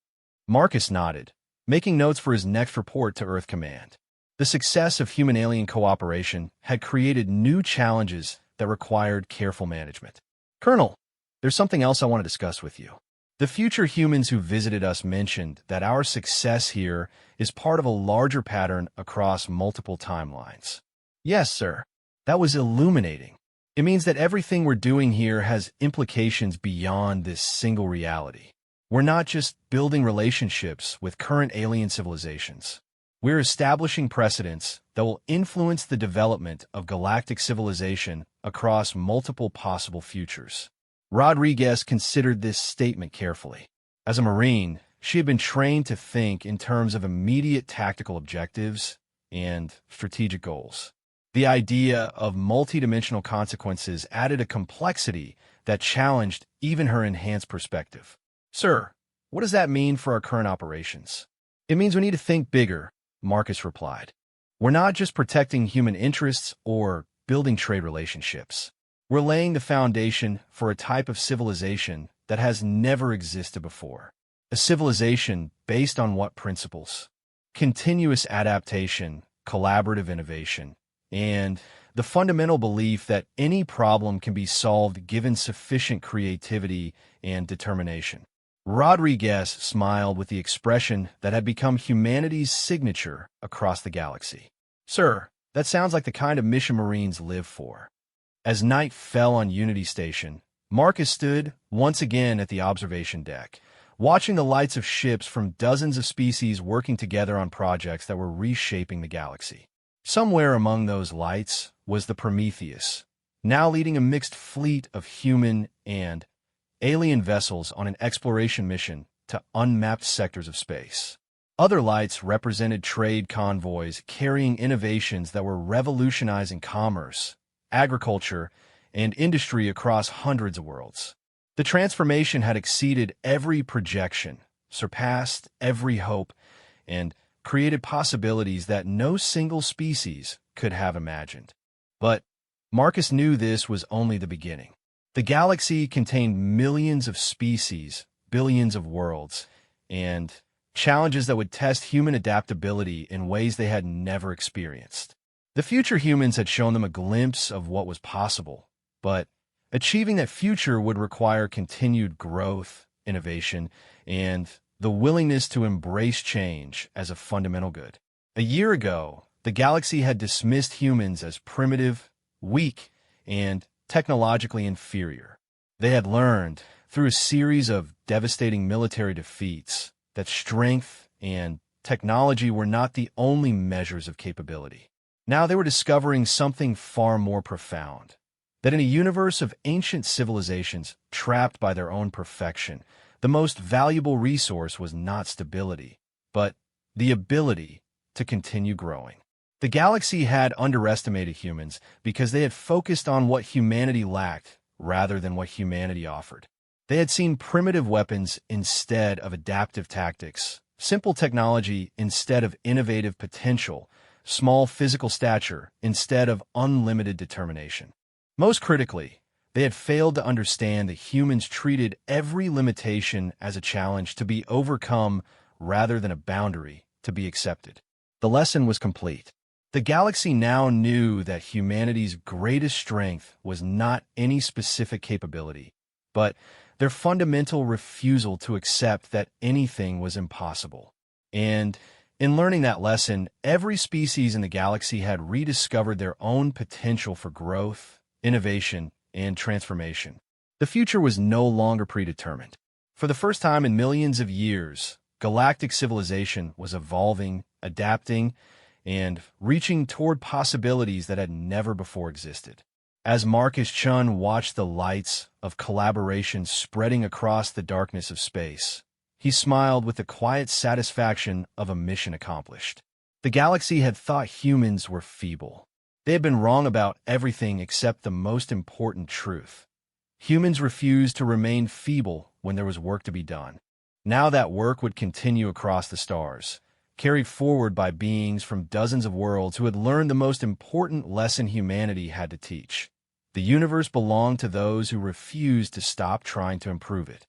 Marcus nodded, making notes for his next report to Earth Command. The success of human-alien cooperation had created new challenges that required careful management. Colonel, there's something else I want to discuss with you. The future humans who visited us mentioned that our success here is part of a larger pattern across multiple timelines. Yes, sir. That was illuminating. It means that everything we're doing here has implications beyond this single reality. We're not just building relationships with current alien civilizations. We're establishing precedents that will influence the development of galactic civilization across multiple possible futures. Rodriguez considered this statement carefully. As a Marine, she had been trained to think in terms of immediate tactical objectives and strategic goals. The idea of multidimensional consequences added a complexity that challenged even her enhanced perspective. Sir, what does that mean for our current operations? It means we need to think bigger, Marcus replied. We're not just protecting human interests or building trade relationships. We're laying the foundation for a type of civilization that has never existed before. A civilization based on what principles? Continuous adaptation, collaborative innovation, and the fundamental belief that any problem can be solved given sufficient creativity and determination. Rodriguez smiled with the expression that had become humanity's signature across the galaxy. Sir, that sounds like the kind of mission Marines live for. As night fell on Unity Station, Marcus stood once again at the observation deck, watching the lights of ships from dozens of species working together on projects that were reshaping the galaxy. Somewhere among those lights was the Prometheus, now leading a mixed fleet of human and alien vessels on an exploration mission to unmapped sectors of space. Other lights represented trade convoys carrying innovations that were revolutionizing commerce, agriculture, and industry across hundreds of worlds. The transformation had exceeded every projection, surpassed every hope, and created possibilities that no single species could have imagined. But Marcus knew this was only the beginning. The galaxy contained millions of species, billions of worlds, and challenges that would test human adaptability in ways they had never experienced. The future humans had shown them a glimpse of what was possible, but achieving that future would require continued growth, innovation, and the willingness to embrace change as a fundamental good. A year ago, the galaxy had dismissed humans as primitive, weak, and technologically inferior. They had learned, through a series of devastating military defeats, that strength and technology were not the only measures of capability. Now they were discovering something far more profound, that in a universe of ancient civilizations trapped by their own perfection, the most valuable resource was not stability, but the ability to continue growing. The galaxy had underestimated humans because they had focused on what humanity lacked rather than what humanity offered. They had seen primitive weapons instead of adaptive tactics, simple technology instead of innovative potential, small physical stature instead of unlimited determination. Most critically, they had failed to understand that humans treated every limitation as a challenge to be overcome rather than a boundary to be accepted. The lesson was complete. The galaxy now knew that humanity's greatest strength was not any specific capability, but their fundamental refusal to accept that anything was impossible. And in learning that lesson, every species in the galaxy had rediscovered their own potential for growth, innovation, and transformation. The future was no longer predetermined. For the first time in millions of years, galactic civilization was evolving, adapting, and reaching toward possibilities that had never before existed. As Marcus Chun watched the lights of collaboration spreading across the darkness of space, he smiled with the quiet satisfaction of a mission accomplished. The galaxy had thought humans were feeble. They had been wrong about everything except the most important truth. Humans refused to remain feeble when there was work to be done. Now that work would continue across the stars, carried forward by beings from dozens of worlds who had learned the most important lesson humanity had to teach. The universe belonged to those who refused to stop trying to improve it.